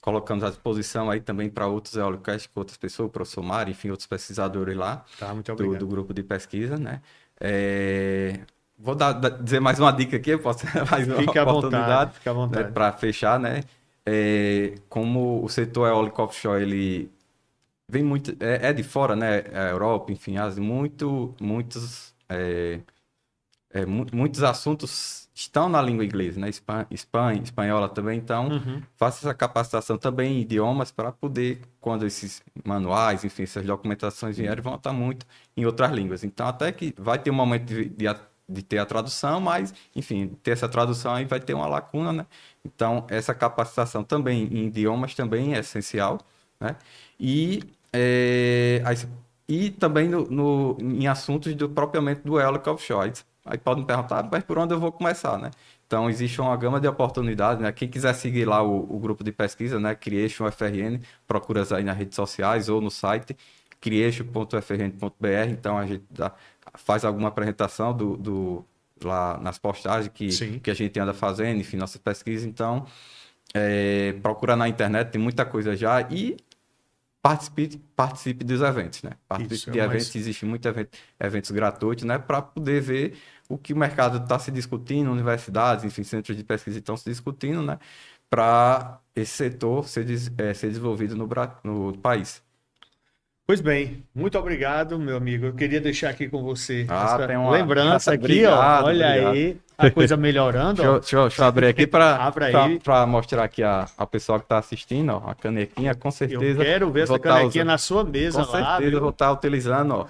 [SPEAKER 2] Colocamos à disposição aí também para outros EoliCast com outras pessoas, o professor Mário, enfim, outros pesquisadores lá
[SPEAKER 1] Tá, muito obrigado.
[SPEAKER 2] do grupo de pesquisa, né? Vou dizer mais uma dica aqui, eu posso ter mais uma oportunidade,
[SPEAKER 1] fique à vontade.
[SPEAKER 2] Né, para fechar, né? Como o setor eólico offshore, ele vem muito, de fora, né? A Europa, enfim, muitos assuntos estão na língua inglesa, né? Espanhola também, então faça essa capacitação também em idiomas para poder, quando esses manuais, enfim, essas documentações vierem, vão estar muito em outras línguas. Então, até que vai ter um momento de ter a tradução, mas, enfim, ter essa tradução aí vai ter uma lacuna, né? Então, essa capacitação também em idiomas também é essencial, né? E também em assuntos propriamente do eólico offshore. Aí podem me perguntar, mas por onde eu vou começar, né? Então, existe uma gama de oportunidades, né? Quem quiser seguir lá o grupo de pesquisa, né? Creation FRN, procura aí nas redes sociais ou no site creation.frn.br. Então, a gente faz alguma apresentação lá nas postagens que a gente anda fazendo, enfim, nossas pesquisas. Então, procura na internet, tem muita coisa já. E participe dos eventos, né? Participe de eventos, existe muito eventos gratuitos, né? Para poder ver o que o mercado está se discutindo, universidades, enfim, centros de pesquisa estão se discutindo, né? Para esse setor ser desenvolvido no país.
[SPEAKER 1] Pois bem, muito obrigado, meu amigo. Eu queria deixar aqui com você essa
[SPEAKER 2] tem uma
[SPEAKER 1] lembrança aqui,
[SPEAKER 2] obrigado,
[SPEAKER 1] ó. Olha
[SPEAKER 2] obrigado.
[SPEAKER 1] aí, a coisa melhorando.
[SPEAKER 2] Deixa eu abrir aqui para
[SPEAKER 1] aí.
[SPEAKER 2] mostrar aqui a pessoa que está assistindo, ó, a canequinha, com certeza.
[SPEAKER 1] Eu quero ver essa canequinha na sua mesa
[SPEAKER 2] com
[SPEAKER 1] lá.
[SPEAKER 2] Com certeza, eu vou estar utilizando, ó.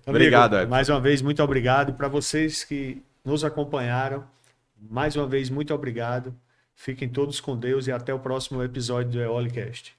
[SPEAKER 1] Obrigado, Edson. Mais uma vez, muito obrigado. Para vocês que nos acompanharam, mais uma vez, muito obrigado. Fiquem todos com Deus e até o próximo episódio do EoliCast.